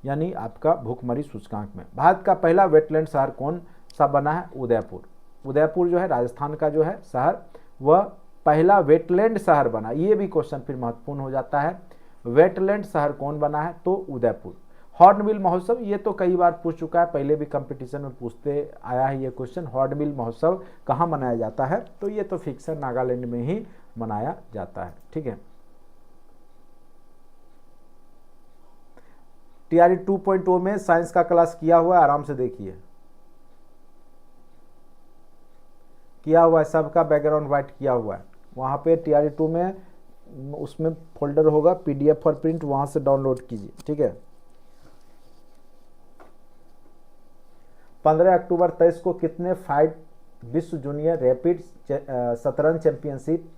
A: यानी आपका भूखमरी सूचकांक में। भारत का पहला वेटलैंड शहर कौन सा बना है? उदयपुर। उदयपुर जो है राजस्थान का जो है शहर, वह पहला वेटलैंड शहर बना। ये भी क्वेश्चन फिर महत्वपूर्ण हो जाता है, वेटलैंड शहर कौन बना है? तो उदयपुर। हॉर्नबिल महोत्सव, ये तो कई बार पूछ चुका है, पहले भी कंपटीशन में पूछते आया है ये क्वेश्चन। हॉर्नबिल महोत्सव कहाँ मनाया जाता है? तो ये तो फिक्स है, नागालैंड में ही मनाया जाता है, ठीक है। टीआरई 2.0 में साइंस का क्लास किया हुआ है, आराम से देखिए, किया हुआ है, सबका बैकग्राउंड व्हाइट किया हुआ है। वहाँ पे टीआरई 2 में उसमें फोल्डर होगा पीडीएफ फॉर प्रिंट, वहाँ से डाउनलोड कीजिए, ठीक है। 15 अक्टूबर 23 को कितने फाइट विश्व जूनियर रैपिड शतरंज चैंपियनशिप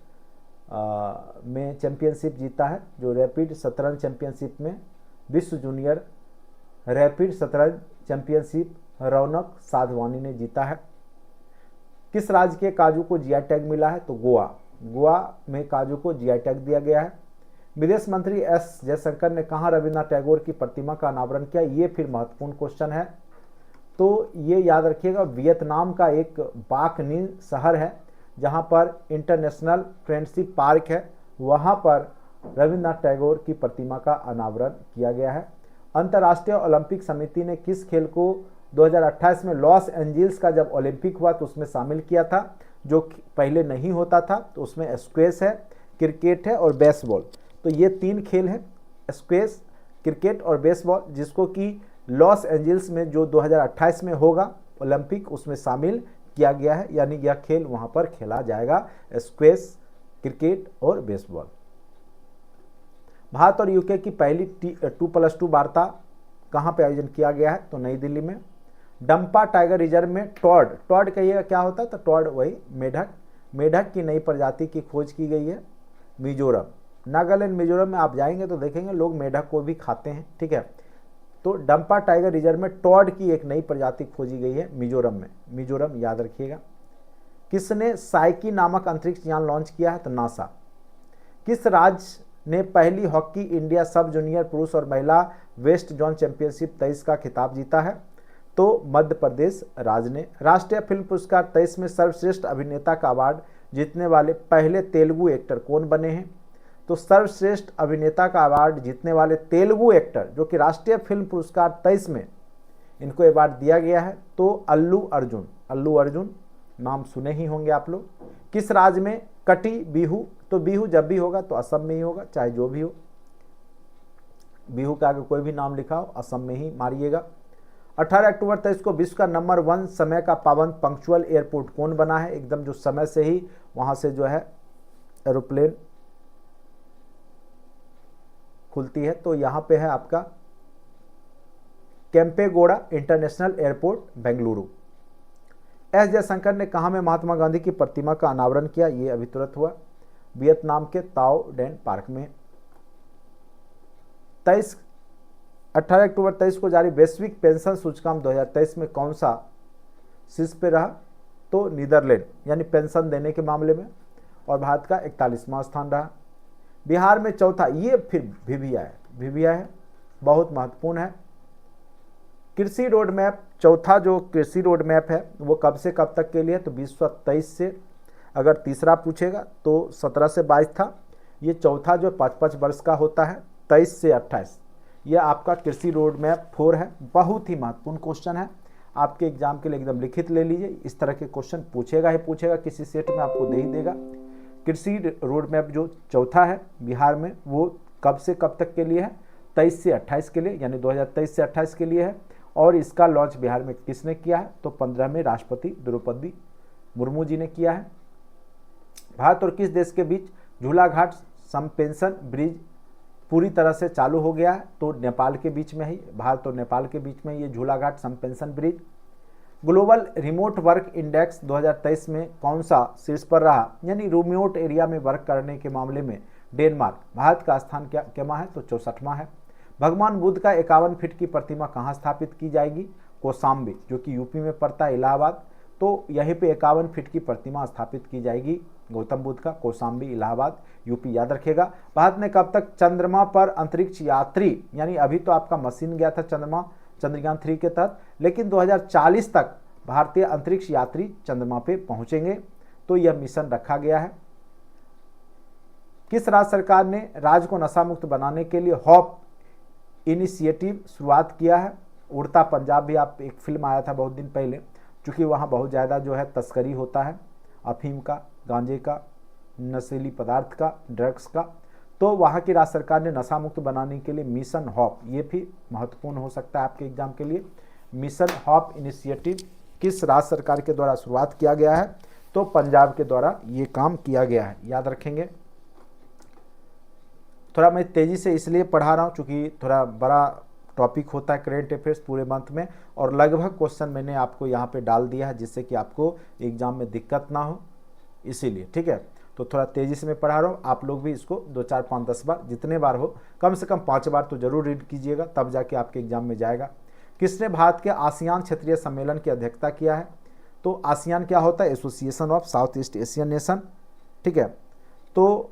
A: में चैंपियनशिप जीता है? जो रैपिड शतरंज चैंपियनशिप में विश्व जूनियर रैपिड शतरंज चैंपियनशिप रौनक साधवानी ने जीता है। किस राज्य के काजू को जीआई टैग मिला है? तो गोवा। गोवा में काजू को जीआई टैग दिया गया है। विदेश मंत्री एस जयशंकर ने कहाँ रविन्द्रनाथ टैगोर की प्रतिमा का अनावरण किया? ये फिर महत्वपूर्ण क्वेश्चन है, तो ये याद रखिएगा, वियतनाम का एक बाक नी शहर है जहाँ पर इंटरनेशनल फ्रेंडशिप पार्क है, वहाँ पर रविन्द्रनाथ टैगोर की प्रतिमा का अनावरण किया गया है। अंतर्राष्ट्रीय ओलंपिक समिति ने किस खेल को 2028 में लॉस एंजिल्स का जब ओलंपिक हुआ तो उसमें शामिल किया था, जो पहले नहीं होता था? तो उसमें स्क्वैश है, क्रिकेट है और बेसबॉल। तो ये 3 खेल हैं, स्क्वैश, क्रिकेट और बेसबॉल, जिसको कि लॉस एंजिल्स में जो 2028 में होगा ओलंपिक, उसमें शामिल किया गया है, यानी यह खेल वहां पर खेला जाएगा, स्क्वैश, क्रिकेट और बेसबॉल। भारत और यूके की पहली 2+2 वार्ता कहाँ पे आयोजन किया गया है? तो नई दिल्ली में। डंपा टाइगर रिजर्व में टॉड कहिएगा क्या होता है? तो टॉड वही मेढक की नई प्रजाति की खोज की गई है मिजोरम। नागालैंड मिजोरम में आप जाएंगे तो देखेंगे लोग मेढक को भी खाते हैं, ठीक है। तो डंपा टाइगर रिजर्व में टॉड की एक नई प्रजाति खोजी गई है मिजोरम में, मिजोरम याद रखिएगा। किसने साइकी नामक अंतरिक्ष यान लॉन्च किया है? तो नासा। किस राज्य ने पहली हॉकी इंडिया सब जूनियर पुरुष और महिला वेस्ट जोन चैंपियनशिप 23 का खिताब जीता है? तो मध्य प्रदेश राज्य ने। राष्ट्रीय फिल्म पुरस्कार 23 में सर्वश्रेष्ठ अभिनेता का अवार्ड जीतने वाले पहले तेलुगु एक्टर कौन बने हैं? तो सर्वश्रेष्ठ अभिनेता का अवार्ड जीतने वाले तेलुगु एक्टर, जो कि राष्ट्रीय फिल्म पुरस्कार 23 में इनको अवार्ड दिया गया है, तो अल्लू अर्जुन नाम सुने ही होंगे आप लोग। किस राज्य में कटी बिहू? तो बिहू जब भी होगा तो असम में ही होगा, चाहे जो भी हो, बिहू का आगे कोई भी नाम लिखा हो असम में ही मारिएगा। 18 अक्टूबर 23 को विश्व का नंबर 1 समय का पाबंद पंक्चुअल एयरपोर्ट कौन बना है? एकदम जो समय से ही वहां से जो है एरोप्लेन खुलती है, तो यहाँ पे है आपका Kempegowda international airport Bengaluru. S Jaishankar ने कहाँ में महात्मा गांधी की प्रतिमा का अनावरण किया? ये अभी तुरंत हुआ, वियतनाम के ताओ डेन पार्क में। 18 अक्टूबर 23 को जारी वैश्विक पेंशन सूचकांक 2023 में कौन सा शीर्ष पे रहा? तो नीदरलैंड यानी पेंशन देने के मामले में, और भारत का 41वां स्थान रहा। बिहार में चौथा, ये फिर भिभिया है, बहुत महत्वपूर्ण है। कृषि रोड मैप, चौथा जो कृषि रोड मैप है वो कब से कब तक के लिए, तो 2023 से, अगर तीसरा पूछेगा तो 17 से 22 था। ये चौथा जो 5-5 वर्ष का होता है, 23 से 28, ये आपका कृषि रोड मैप 4 है। बहुत ही महत्वपूर्ण क्वेश्चन है, आपके एग्जाम के लिए एकदम लिखित ले लीजिए। इस तरह के क्वेश्चन पूछेगा ही पूछेगा, किसी सेट में आपको दे ही देगा। कृषि रोड मैप जो चौथा है बिहार में, वो कब से कब तक के लिए है, 23 से 28 के लिए, यानी 2023 से 28 के लिए है। और इसका लॉन्च बिहार में किसने किया है, तो 15 में राष्ट्रपति द्रौपदी मुर्मू जी ने किया है। भारत और किस देश के बीच झूलाघाट सम्पेंशन ब्रिज पूरी तरह से चालू हो गया है, तो नेपाल के बीच में ही, भारत और नेपाल के बीच में ये Jhulaghat suspension bridge. Global remote work index 2023 में कौन सा शीर्ष पर रहा, यानी रिमोट एरिया में वर्क करने के मामले में डेनमार्क। भारत का स्थान क्या है, तो 64वां है। भगवान बुद्ध का 51 फीट की प्रतिमा कहाँ स्थापित की जाएगी, कौशाम्बी, जो कि यूपी में पड़ता है, इलाहाबाद। तो यहीं पे 51 फीट की प्रतिमा स्थापित की जाएगी गौतम बुद्ध का, कौशाम्बी, इलाहाबाद, यूपी, याद रखिएगा। भारत ने कब तक चंद्रमा पर अंतरिक्ष यात्री, यानी अभी तो आपका मशीन गया था चंद्रमा, चंद्रयान 3 के तहत, लेकिन 2040 तक भारतीय अंतरिक्ष यात्री चंद्रमा पे पहुंचेंगे, तो यह मिशन रखा गया है। किस राज्य सरकार ने राज्य को नशा मुक्त बनाने के लिए हॉप इनिशिएटिव शुरुआत किया है। उड़ता पंजाब भी आप एक फिल्म आया था बहुत दिन पहले, क्योंकि वहाँ बहुत ज़्यादा जो है तस्करी होता है अफीम का, गांजे का, नशीली पदार्थ का, ड्रग्स का, तो वहाँ की राज्य सरकार ने नशा मुक्त बनाने के लिए मिशन हॉप, ये भी महत्वपूर्ण हो सकता है आपके एग्जाम के लिए। मिशन हॉप इनिशिएटिव किस राज्य सरकार के द्वारा शुरुआत किया गया है, तो पंजाब के द्वारा ये काम किया गया है, याद रखेंगे। थोड़ा मैं तेज़ी से इसलिए पढ़ा रहा हूँ क्योंकि थोड़ा बड़ा टॉपिक होता है करेंट अफेयर्स पूरे मंथ में, और लगभग क्वेश्चन मैंने आपको यहाँ पे डाल दिया है जिससे कि आपको एग्जाम में दिक्कत ना हो, इसीलिए, ठीक है। तो थोड़ा तेज़ी से मैं पढ़ा रहा हूँ, आप लोग भी इसको 2, 4, 5, 10 बार, जितने बार हो, कम से कम 5 बार तो जरूर रीड कीजिएगा, तब जाके आपके एग्जाम में जाएगा। किसने भारत के आसियान क्षेत्रीय सम्मेलन की अध्यक्षता किया है, तो आसियान क्या होता है, association of south east Asian nation, ठीक है। तो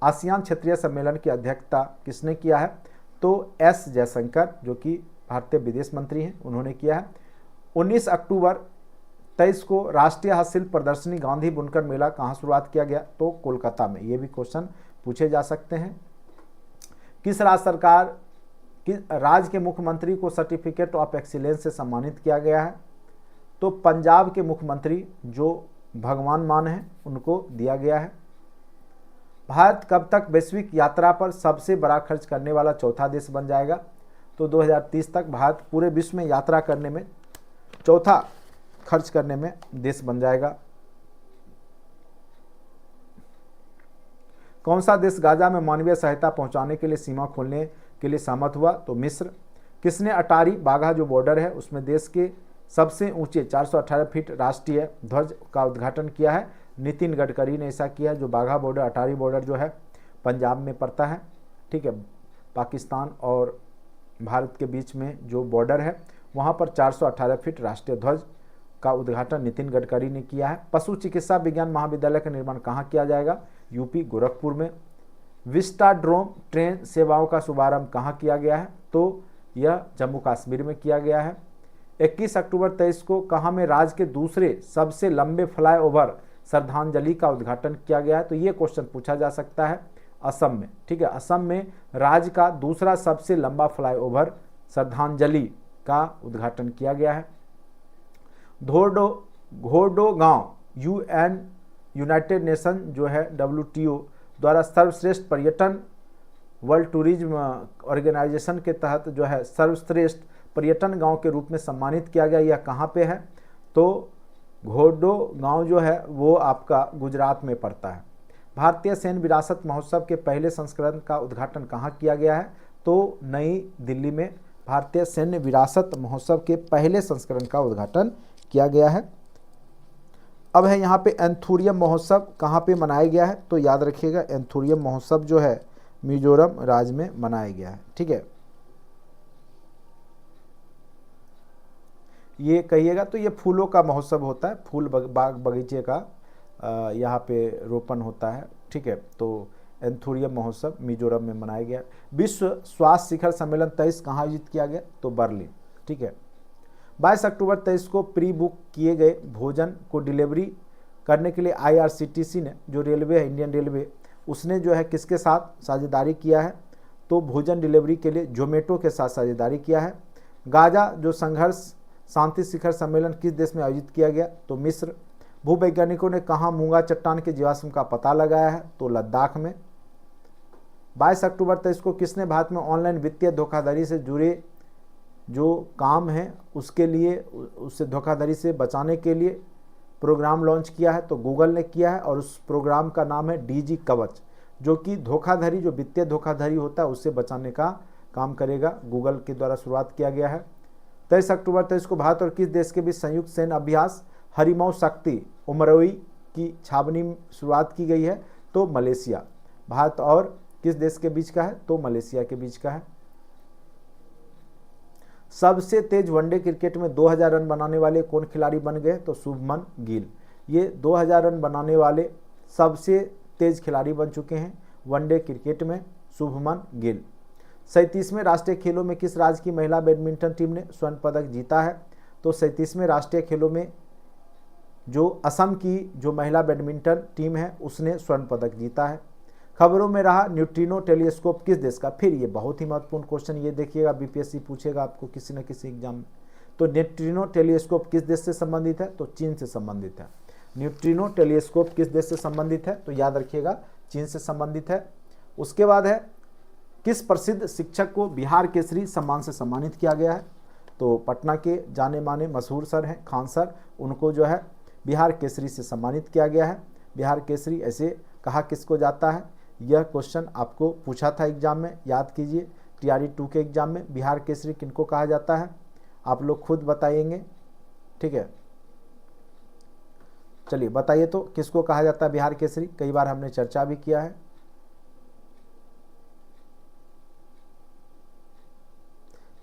A: आसियान क्षेत्रीय सम्मेलन की अध्यक्षता किसने किया है, तो एस जयशंकर, जो कि भारतीय विदेश मंत्री हैं, उन्होंने किया है। 19 अक्टूबर 23 को राष्ट्रीय हस्तशिल्प प्रदर्शनी गांधी बुनकर मेला कहाँ शुरुआत किया गया, तो कोलकाता में, ये भी क्वेश्चन पूछे जा सकते हैं। किस राज्य सरकार, किस राज्य के मुख्यमंत्री को सर्टिफिकेट ऑफ एक्सीलेंस से सम्मानित किया गया है, तो पंजाब के मुख्यमंत्री जो भगवान मान हैं उनको दिया गया है। भारत कब तक वैश्विक यात्रा पर सबसे बड़ा खर्च करने वाला चौथा देश बन जाएगा, तो 2030 तक भारत पूरे विश्व में यात्रा करने में चौथा खर्च करने में देश बन जाएगा। कौन सा देश गाजा में मानवीय सहायता पहुंचाने के लिए सीमा खोलने के लिए सहमत हुआ, तो मिस्र। किसने अटारी वाघा जो बॉर्डर है उसमें देश के सबसे ऊंचे 418 फीट राष्ट्रीय ध्वज का उद्घाटन किया है, नितिन गडकरी ने ऐसा किया है। जो वाघा बॉर्डर, अटारी बॉर्डर जो है पंजाब में पड़ता है, ठीक है, पाकिस्तान और भारत के बीच में जो बॉर्डर है वहाँ पर 418 फीट राष्ट्रीय ध्वज का उद्घाटन नितिन गडकरी ने किया है। पशु चिकित्सा विज्ञान महाविद्यालय का निर्माण कहाँ किया जाएगा, यूपी गोरखपुर में। विस्टाड्रोम ट्रेन सेवाओं का शुभारंभ कहाँ किया गया है, तो यह जम्मू कश्मीर में किया गया है। 21 अक्टूबर 23 को कहाँ में राज्य के दूसरे सबसे लंबे फ्लाईओवर श्रद्धांजलि का उद्घाटन किया गया है, तो ये क्वेश्चन पूछा जा सकता है असम में, ठीक है। असम में राज्य का दूसरा सबसे लंबा फ्लाईओवर श्रद्धांजलि का उद्घाटन किया गया है। घोरडो गांव यूनाइटेड नेशन जो है WTO द्वारा सर्वश्रेष्ठ पर्यटन, वर्ल्ड टूरिज्म ऑर्गेनाइजेशन के तहत जो है सर्वश्रेष्ठ पर्यटन गांव के रूप में सम्मानित किया गया। यह कहाँ पे है, तो घोरडो गांव जो है वो आपका गुजरात में पड़ता है। भारतीय सैन्य विरासत महोत्सव के पहले संस्करण का उद्घाटन कहाँ किया गया है, तो नई दिल्ली में भारतीय सैन्य विरासत महोत्सव के पहले संस्करण का उद्घाटन किया गया है। अब है यहाँ पे एंथुरियम महोत्सव कहाँ पे मनाया गया है, तो याद रखिएगा एंथुरियम महोत्सव जो है मिजोरम राज्य में मनाया गया है, ठीक है। ये कहिएगा तो ये फूलों का महोत्सव होता है, फूल बाग बगीचे का यहाँ पे रोपण होता है। ठीक है, तो एंथोरियम महोत्सव मिजोरम में मनाया गया। विश्व स्वास्थ्य शिखर सम्मेलन 23 कहाँ आयोजित किया गया? तो बर्लिन। ठीक है, 22 अक्टूबर 23 को प्री बुक किए गए भोजन को डिलीवरी करने के लिए IRCTC ने, जो रेलवे है इंडियन रेलवे, उसने जो है किसके साथ साझेदारी किया है? तो भोजन डिलीवरी के लिए जोमेटो के साथ साझेदारी किया है। गाजा जो संघर्ष शांति शिखर सम्मेलन किस देश में आयोजित किया गया? तो मिस्र। भूवैज्ञानिकों ने कहाँ मूंगा चट्टान के जीवाश्म का पता लगाया है? तो लद्दाख में। 22 अक्टूबर 23 को किसने भारत में ऑनलाइन वित्तीय धोखाधड़ी से जुड़े जो काम है उसके लिए, उससे धोखाधड़ी से बचाने के लिए प्रोग्राम लॉन्च किया है? तो गूगल ने किया है, और उस प्रोग्राम का नाम है DG कवच, जो कि धोखाधड़ी, जो वित्तीय धोखाधड़ी होता है उससे बचाने का काम करेगा। गूगल के द्वारा शुरुआत किया गया है। 23 अक्टूबर 23 को भारत और किस देश के बीच संयुक्त सैन्य अभ्यास हरिमौ शक्ति उमरोई की छावनी में शुरुआत की गई है? तो मलेशिया। भारत और किस देश के बीच का है? तो मलेशिया के बीच का है। सबसे तेज वनडे क्रिकेट में 2000 रन बनाने वाले कौन खिलाड़ी बन गए? तो शुभमन गिल। ये 2000 रन बनाने वाले सबसे तेज खिलाड़ी बन चुके हैं वनडे क्रिकेट में, शुभमन गिल। 37वें राष्ट्रीय खेलों में किस राज्य की महिला बैडमिंटन टीम ने स्वर्ण पदक जीता है? तो 37वें राष्ट्रीय खेलों में जो असम की जो महिला बैडमिंटन टीम है उसने स्वर्ण पदक जीता है। खबरों में रहा न्यूट्रिनो टेलीस्कोप किस देश का? फिर ये बहुत ही महत्वपूर्ण क्वेश्चन, ये देखिएगा BPSC पूछेगा आपको किसी न किसी एग्जाम में। तो न्यूट्रिनो टेलीस्कोप किस देश से संबंधित है? तो चीन से संबंधित है। न्यूट्रिनो टेलीस्कोप किस देश से संबंधित है? तो याद रखिएगा चीन से संबंधित है। उसके बाद है किस प्रसिद्ध शिक्षक को बिहार केसरी सम्मान से सम्मानित किया गया है? तो पटना के जाने माने मशहूर सर हैं खान सर, उनको जो है बिहार केसरी से सम्मानित किया गया है। बिहार केसरी ऐसे कहा किसको जाता है? यह क्वेश्चन आपको पूछा था एग्जाम में, याद कीजिए। TRE 2 के एग्जाम में बिहार केसरी किनको कहा जाता है? आप लोग खुद बताइएंगे। ठीक है, चलिए बताइए तो किसको कहा जाता है बिहार केसरी? कई बार हमने चर्चा भी किया है।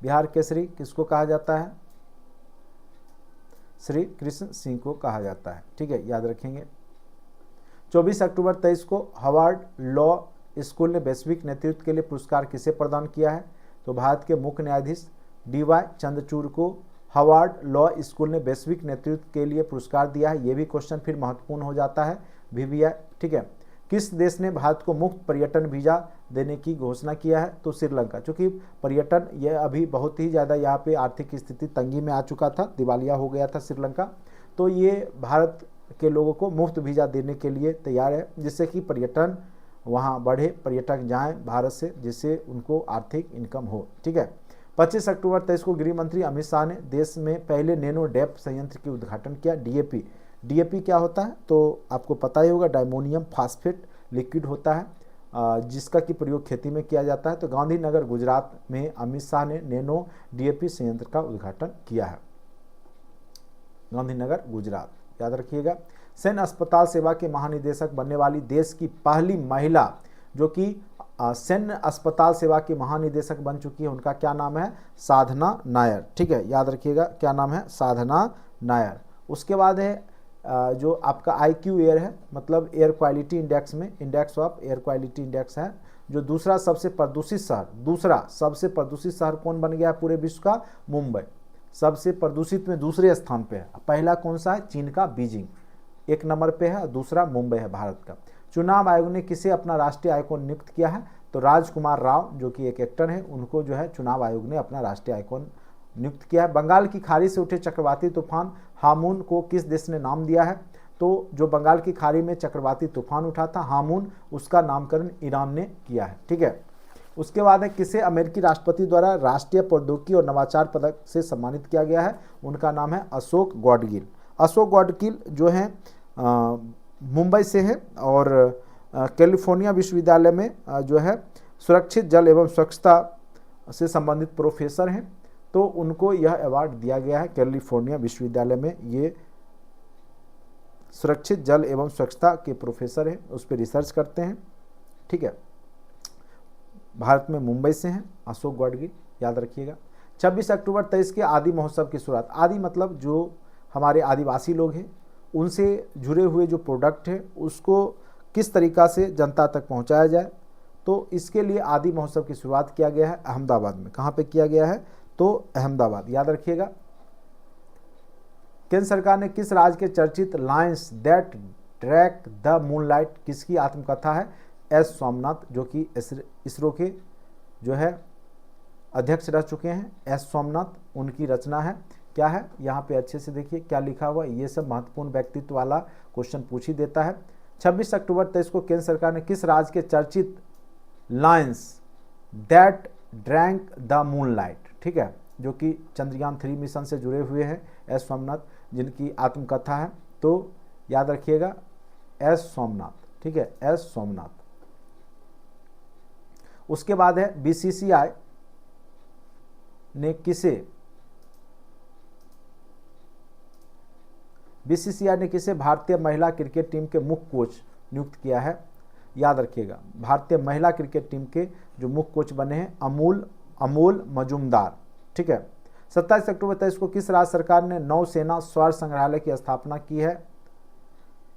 A: बिहार केसरी किसको कहा जाता है? श्री कृष्ण सिंह को कहा जाता है। ठीक है, याद रखेंगे। 24 अक्टूबर 23 को हार्वर्ड लॉ स्कूल ने वैश्विक नेतृत्व के लिए पुरस्कार किसे प्रदान किया है? तो भारत के मुख्य न्यायाधीश DY चंद्रचूड़ को हार्वर्ड लॉ स्कूल ने वैश्विक नेतृत्व के लिए पुरस्कार दिया है। ये भी क्वेश्चन फिर महत्वपूर्ण हो जाता है VVI। ठीक है, किस देश ने भारत को मुफ्त पर्यटन वीजा देने की घोषणा किया है? तो श्रीलंका। चूँकि पर्यटन यह अभी बहुत ही ज़्यादा यहाँ पे आर्थिक स्थिति तंगी में आ चुका था, दिवालिया हो गया था श्रीलंका, तो ये भारत के लोगों को मुफ्त वीज़ा देने के लिए तैयार है, जिससे कि पर्यटन वहाँ बढ़े, पर्यटक जाएं भारत से, जिससे उनको आर्थिक इनकम हो। ठीक है, 25 अक्टूबर 23 को गृह मंत्री अमित शाह ने देश में पहले नैनो डैप संयंत्र की उद्घाटन किया। DAP क्या होता है? तो आपको पता ही होगा, डायमोनियम फास्फेट लिक्विड होता है, जिसका कि प्रयोग खेती में किया जाता है। तो गांधीनगर गुजरात में अमित शाह ने नैनो DAP संयंत्र का उद्घाटन किया है। गांधीनगर गुजरात, याद रखिएगा। सैन्य अस्पताल सेवा के महानिदेशक बनने वाली देश की पहली महिला जो कि सैन्य अस्पताल सेवा की महानिदेशक बन चुकी है, उनका क्या नाम है? साधना नायर। ठीक है, याद रखिएगा क्या नाम है? साधना नायर। उसके बाद है जो आपका IQ एयर है, मतलब एयर क्वालिटी इंडेक्स में, index of air quality index है, जो दूसरा सबसे प्रदूषित शहर कौन बन गया पूरे विश्व का? मुंबई। सबसे प्रदूषित में दूसरे स्थान पे है। पहला कौन सा है? चीन का बीजिंग 1 नंबर पे है, दूसरा मुंबई है भारत का। चुनाव आयोग ने किसे अपना राष्ट्रीय आइकॉन नियुक्त किया है? तो राजकुमार राव जो कि एक एक्टर है, उनको जो है चुनाव आयोग ने अपना राष्ट्रीय आइकॉन नियुक्त किया है। बंगाल की खाड़ी से उठे चक्रवाती तूफान हामून को किस देश ने नाम दिया है? तो जो बंगाल की खाड़ी में चक्रवाती तूफान उठा था हामून, उसका नामकरण ईरान ने किया है। ठीक है, उसके बाद है किसे अमेरिकी राष्ट्रपति द्वारा राष्ट्रीय प्रौद्योगिकी और नवाचार पदक से सम्मानित किया गया है? उनका नाम है अशोक गॉडगिल। अशोक गॉडगिल जो है मुंबई से है और कैलिफोर्निया विश्वविद्यालय में जो है सुरक्षित जल एवं स्वच्छता से संबंधित प्रोफेसर हैं, तो उनको यह अवार्ड दिया गया है। कैलिफोर्निया विश्वविद्यालय में ये सुरक्षित जल एवं स्वच्छता के प्रोफेसर हैं, उस पर रिसर्च करते हैं। ठीक है, भारत में मुंबई से हैं अशोक गॉडगिल, याद रखिएगा। 26 अक्टूबर 23 के आदि महोत्सव की शुरुआत। आदि मतलब जो हमारे आदिवासी लोग हैं उनसे जुड़े हुए जो प्रोडक्ट है उसको किस तरीक़ा से जनता तक पहुंचाया जाए, तो इसके लिए आदि महोत्सव की शुरुआत किया गया है अहमदाबाद में। कहाँ पे किया गया है? तो अहमदाबाद, याद रखिएगा। केंद्र सरकार ने किस राज्य के चर्चित Lions that track the moonlight किसकी आत्मकथा है? एस सोमनाथ, जो कि इसरो के जो है अध्यक्ष रह चुके हैं। एस सोमनाथ, उनकी रचना है। क्या है यहाँ पे अच्छे से देखिए क्या लिखा हुआ, ये सब महत्वपूर्ण व्यक्तित्व वाला क्वेश्चन पूछ ही देता है। 26 अक्टूबर 23 को केंद्र सरकार ने किस राज्य के चर्चित Lions that drank the moonlight, ठीक है, जो कि चंद्रयान 3 मिशन से जुड़े हुए हैं, एस सोमनाथ, जिनकी आत्मकथा है, तो याद रखिएगा एस सोमनाथ, ठीक है, एस सोमनाथ। उसके बाद है बीसीसीआई ने किसे भारतीय महिला क्रिकेट टीम के मुख्य कोच नियुक्त किया है? याद रखिएगा भारतीय महिला क्रिकेट टीम के जो मुख्य कोच बने हैं अमोल मजूमदार, ठीक है। 27 अक्टूबर 23 को किस राज्य सरकार ने नौसेना स्वास्थ्य संग्रहालय की स्थापना की है?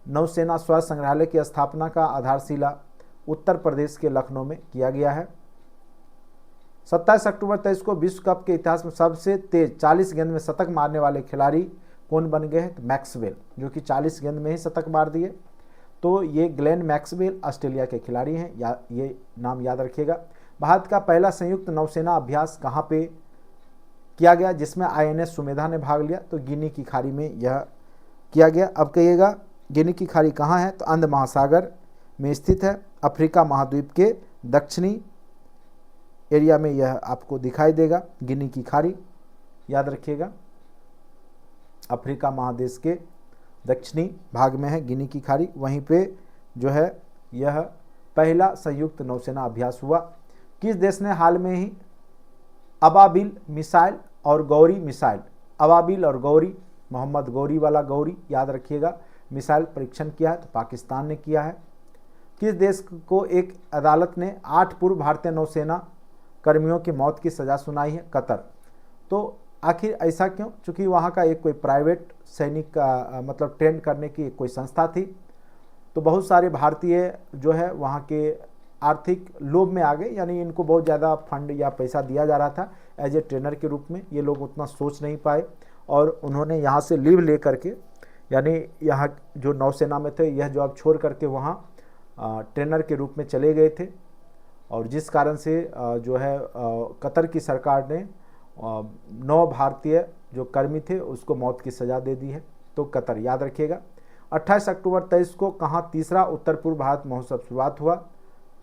A: नौसेना स्वास्थ्य संग्रहालय की स्थापना का आधारशिला उत्तर प्रदेश के लखनऊ में किया गया है। 27 अक्टूबर 23 को विश्व कप के इतिहास में सबसे तेज 40 गेंद में शतक मारने वाले खिलाड़ी कौन बन गए हैं? तो मैक्सवेल, जो कि 40 गेंद में ही शतक मार दिए। तो ये ग्लेन मैक्सवेल ऑस्ट्रेलिया के खिलाड़ी हैं, ये नाम याद रखिएगा। भारत का पहला संयुक्त नौसेना अभ्यास कहाँ पे किया गया जिसमें आईएनएस सुमेधा ने भाग लिया? तो गिनी की खाड़ी में यह किया गया। अब कहिएगा गिनी की खाड़ी कहाँ है? तो अंध महासागर में स्थित है, अफ्रीका महाद्वीप के दक्षिणी एरिया में यह आपको दिखाई देगा। गिनी की खाड़ी याद रखिएगा, अफ्रीका महादेश के दक्षिणी भाग में है गिनी की खाड़ी, वहीं पे जो है यह पहला संयुक्त नौसेना अभ्यास हुआ। किस देश ने हाल में ही अबाबिल मिसाइल और गौरी मिसाइल, अबाबिल और गौरी, मोहम्मद गौरी वाला गौरी याद रखिएगा, मिसाइल परीक्षण किया है? तो पाकिस्तान ने किया है। किस देश को एक अदालत ने 8 पूर्व भारतीय नौसेना कर्मियों की मौत की सज़ा सुनाई है? कतर। तो आखिर ऐसा क्यों? चूँकि वहाँ का एक कोई प्राइवेट सैनिक का मतलब ट्रेन करने की कोई संस्था थी, तो बहुत सारे भारतीय जो है वहाँ के आर्थिक लोभ में आ गए, यानी इनको बहुत ज़्यादा फंड या पैसा दिया जा रहा था एज ए ट्रेनर के रूप में, ये लोग उतना सोच नहीं पाए और उन्होंने यहाँ से लीव ले करके, यानी यहाँ जो नौसेना में थे यह जॉब छोड़ करके वहाँ ट्रेनर के रूप में चले गए थे, और जिस कारण से जो है कतर की सरकार ने 9 भारतीय जो कर्मी थे उसको मौत की सज़ा दे दी है। तो कतर याद रखिएगा। 28 अक्टूबर 23 को कहाँ तीसरा उत्तर पूर्व भारत महोत्सव शुरुआत हुआ?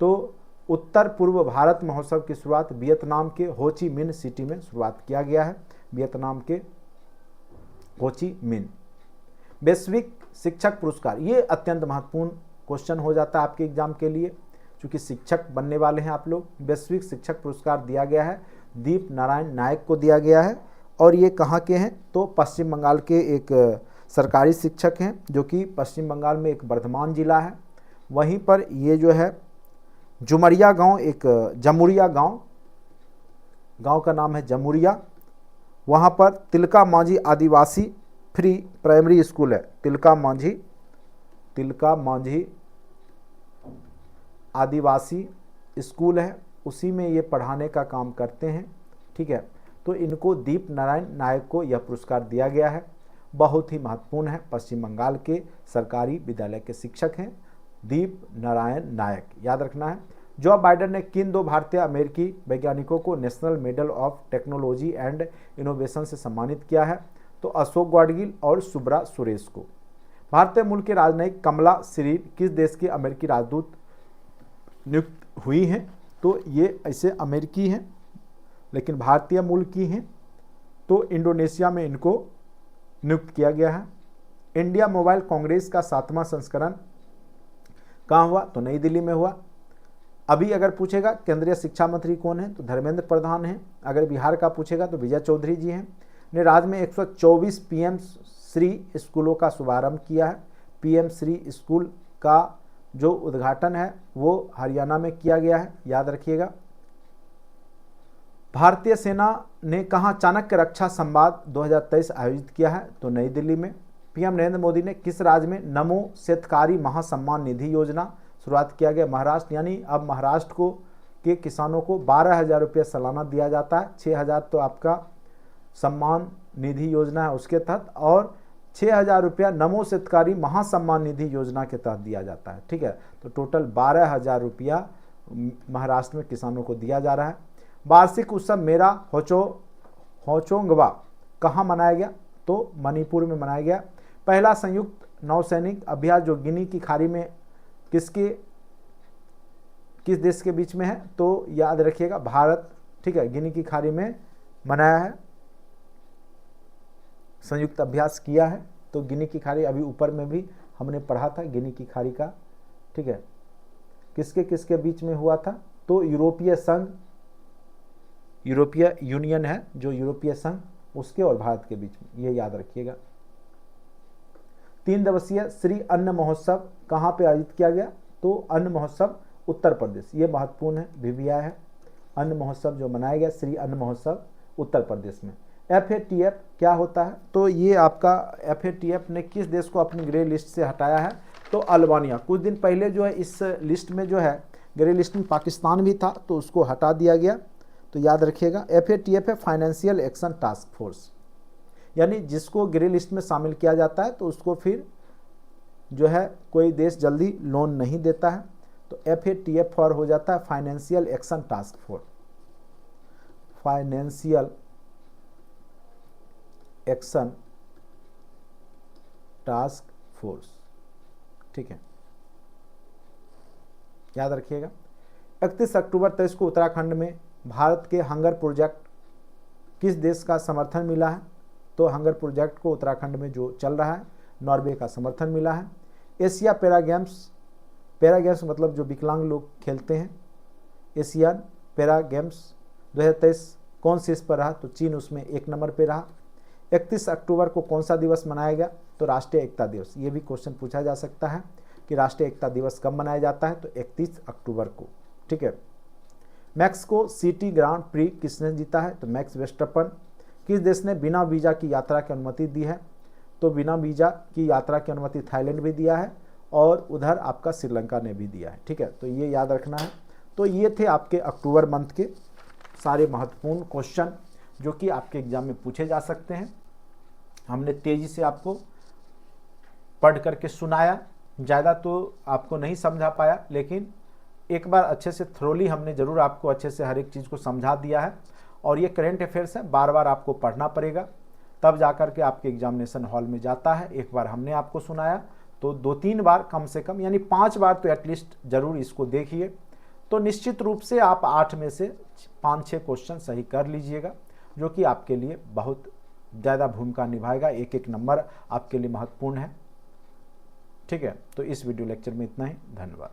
A: तो उत्तर पूर्व भारत महोत्सव की शुरुआत वियतनाम के हो ची मिन्ह सिटी में शुरुआत किया गया है, वियतनाम के हो ची मिन्ह। वैश्विक शिक्षक पुरस्कार, ये अत्यंत महत्वपूर्ण क्वेश्चन हो जाता है आपके एग्जाम के लिए, क्योंकि शिक्षक बनने वाले हैं आप लोग। वैश्विक शिक्षक पुरस्कार दिया गया है दीप नारायण नायक को दिया गया है, और ये कहाँ के हैं? तो पश्चिम बंगाल के एक सरकारी शिक्षक हैं, जो कि पश्चिम बंगाल में एक वर्धमान जिला है, वहीं पर ये जो है जुमरिया गांव, एक जमुरिया गांव का नाम है जमुरिया, वहाँ पर तिलका मांझी आदिवासी फ्री प्राइमरी स्कूल है। तिलका मांझी आदिवासी स्कूल है, उसी में ये पढ़ाने का काम करते हैं, ठीक है। तो इनको दीप नारायण नायक को यह पुरस्कार दिया गया है, बहुत ही महत्वपूर्ण है, पश्चिम बंगाल के सरकारी विद्यालय के शिक्षक हैं दीप नारायण नायक, याद रखना है। जो बाइडेन ने किन 2 भारतीय अमेरिकी वैज्ञानिकों को national medal of technology and innovation से सम्मानित किया है? तो अशोक ग्वाडगिल और सुब्रा सुरेश को। भारतीय मूल के राजनयिक कमला श्रीर किस देश के अमेरिकी राजदूत नियुक्त हुई हैं? तो ये ऐसे अमेरिकी हैं लेकिन भारतीय मूल की हैं, तो इंडोनेशिया में इनको नियुक्त किया गया है। इंडिया मोबाइल कांग्रेस का 7वां संस्करण कहाँ हुआ? तो नई दिल्ली में हुआ। अभी अगर पूछेगा केंद्रीय शिक्षा मंत्री कौन है? तो धर्मेंद्र प्रधान हैं। अगर बिहार का पूछेगा तो विजय चौधरी जी हैं। ने राज्य में 124 पीएम श्री स्कूलों का शुभारंभ किया है। पीएम श्री स्कूल का जो उद्घाटन है वो हरियाणा में किया गया है, याद रखिएगा। भारतीय सेना ने कहाँ चाणक्य रक्षा संवाद 2023 आयोजित किया है? तो नई दिल्ली में। पीएम नरेंद्र मोदी ने किस राज्य में नमो शेतकारी महासम्मान निधि योजना शुरुआत किया गया? महाराष्ट्र। यानी अब महाराष्ट्र को के किसानों को 12,000 रुपये सालाना दिया जाता है। 6,000 तो आपका सम्मान निधि योजना है उसके तहत, और 6,000 रुपया नमो शेतकारी महासम्मान निधि योजना के तहत दिया जाता है। ठीक है, तो टोटल 12,000 रुपया महाराष्ट्र में किसानों को दिया जा रहा है। वार्षिक उत्सव मेरा होचोंगवा कहाँ मनाया गया? तो मणिपुर में मनाया गया। पहला संयुक्त नौसैनिक अभ्यास जो गिनी की खाड़ी में किस देश के बीच में है? तो याद रखिएगा भारत। ठीक है, गिनी की खाड़ी में मनाया है, संयुक्त अभ्यास किया है। तो गिनी की खाड़ी अभी ऊपर में भी हमने पढ़ा था गिनी की खाड़ी का। ठीक है, किसके किसके बीच में हुआ था? तो यूरोपीय संघ, यूरोपीय यूनियन है जो यूरोपीय संघ, उसके और भारत के बीच में, ये याद रखिएगा। 3 दिवसीय श्री अन्न महोत्सव कहाँ पे आयोजित किया गया? तो अन्न महोत्सव उत्तर प्रदेश, ये महत्वपूर्ण है, भिविया है। अन्न महोत्सव जो मनाया गया श्री अन्न महोत्सव उत्तर प्रदेश में। FATF क्या होता है? तो ये आपका FATF ने किस देश को अपनी ग्रे लिस्ट से हटाया है? तो अल्बानिया। कुछ दिन पहले जो है इस लिस्ट में जो है ग्रे लिस्ट में पाकिस्तान भी था, तो उसको हटा दिया गया। तो याद रखिएगा FATF है फाइनेंशियल एक्शन टास्क फोर्स, यानी जिसको ग्रे लिस्ट में शामिल किया जाता है तो उसको फिर जो है कोई देश जल्दी लोन नहीं देता है। तो FATF फॉर हो जाता है financial action task force, financial action task force. ठीक है, याद रखिएगा। 31 अक्टूबर 23 को उत्तराखंड में भारत के हंगर प्रोजेक्ट किस देश का समर्थन मिला है? तो हंगर प्रोजेक्ट को उत्तराखंड में जो चल रहा है नॉर्वे का समर्थन मिला है। एशिया पैरा गेम्स मतलब जो विकलांग लोग खेलते हैं, एशियन पैरा गेम्स 2023 कौन से इस पर रहा? तो चीन उसमें 1 नंबर पे रहा। 31 अक्टूबर को कौन सा दिवस मनाया गया? तो राष्ट्रीय एकता दिवस। ये भी क्वेश्चन पूछा जा सकता है कि राष्ट्रीय एकता दिवस कब मनाया जाता है? तो 31 अक्टूबर को। ठीक है। मैक्सिको सिटी ग्रांड प्री किसने जीता है? तो मैक्स वेस्टरपन। किस देश ने बिना वीज़ा की यात्रा की अनुमति दी है? तो बिना वीज़ा की यात्रा की अनुमति थाईलैंड भी दिया है और उधर आपका श्रीलंका ने भी दिया है। ठीक है, तो ये याद रखना है। तो ये थे आपके अक्टूबर मंथ के सारे महत्वपूर्ण क्वेश्चन जो कि आपके एग्जाम में पूछे जा सकते हैं। हमने तेज़ी से आपको पढ़ करके सुनाया, ज़्यादा तो आपको नहीं समझा पाया, लेकिन एक बार अच्छे से थ्रोली हमने ज़रूर आपको अच्छे से हर एक चीज़ को समझा दिया है। और ये करंट अफेयर्स है, बार बार आपको पढ़ना पड़ेगा, तब जाकर के आपके एग्जामिनेशन हॉल में जाता है। एक बार हमने आपको सुनाया तो 2-3 बार कम से कम, यानी 5 बार तो एटलीस्ट ज़रूर इसको देखिए। तो निश्चित रूप से आप 8 में से 5-6 क्वेश्चन सही कर लीजिएगा, जो कि आपके लिए बहुत ज़्यादा भूमिका निभाएगा। एक एक नंबर आपके लिए महत्वपूर्ण है। ठीक है, तो इस वीडियो लेक्चर में इतना ही। धन्यवाद।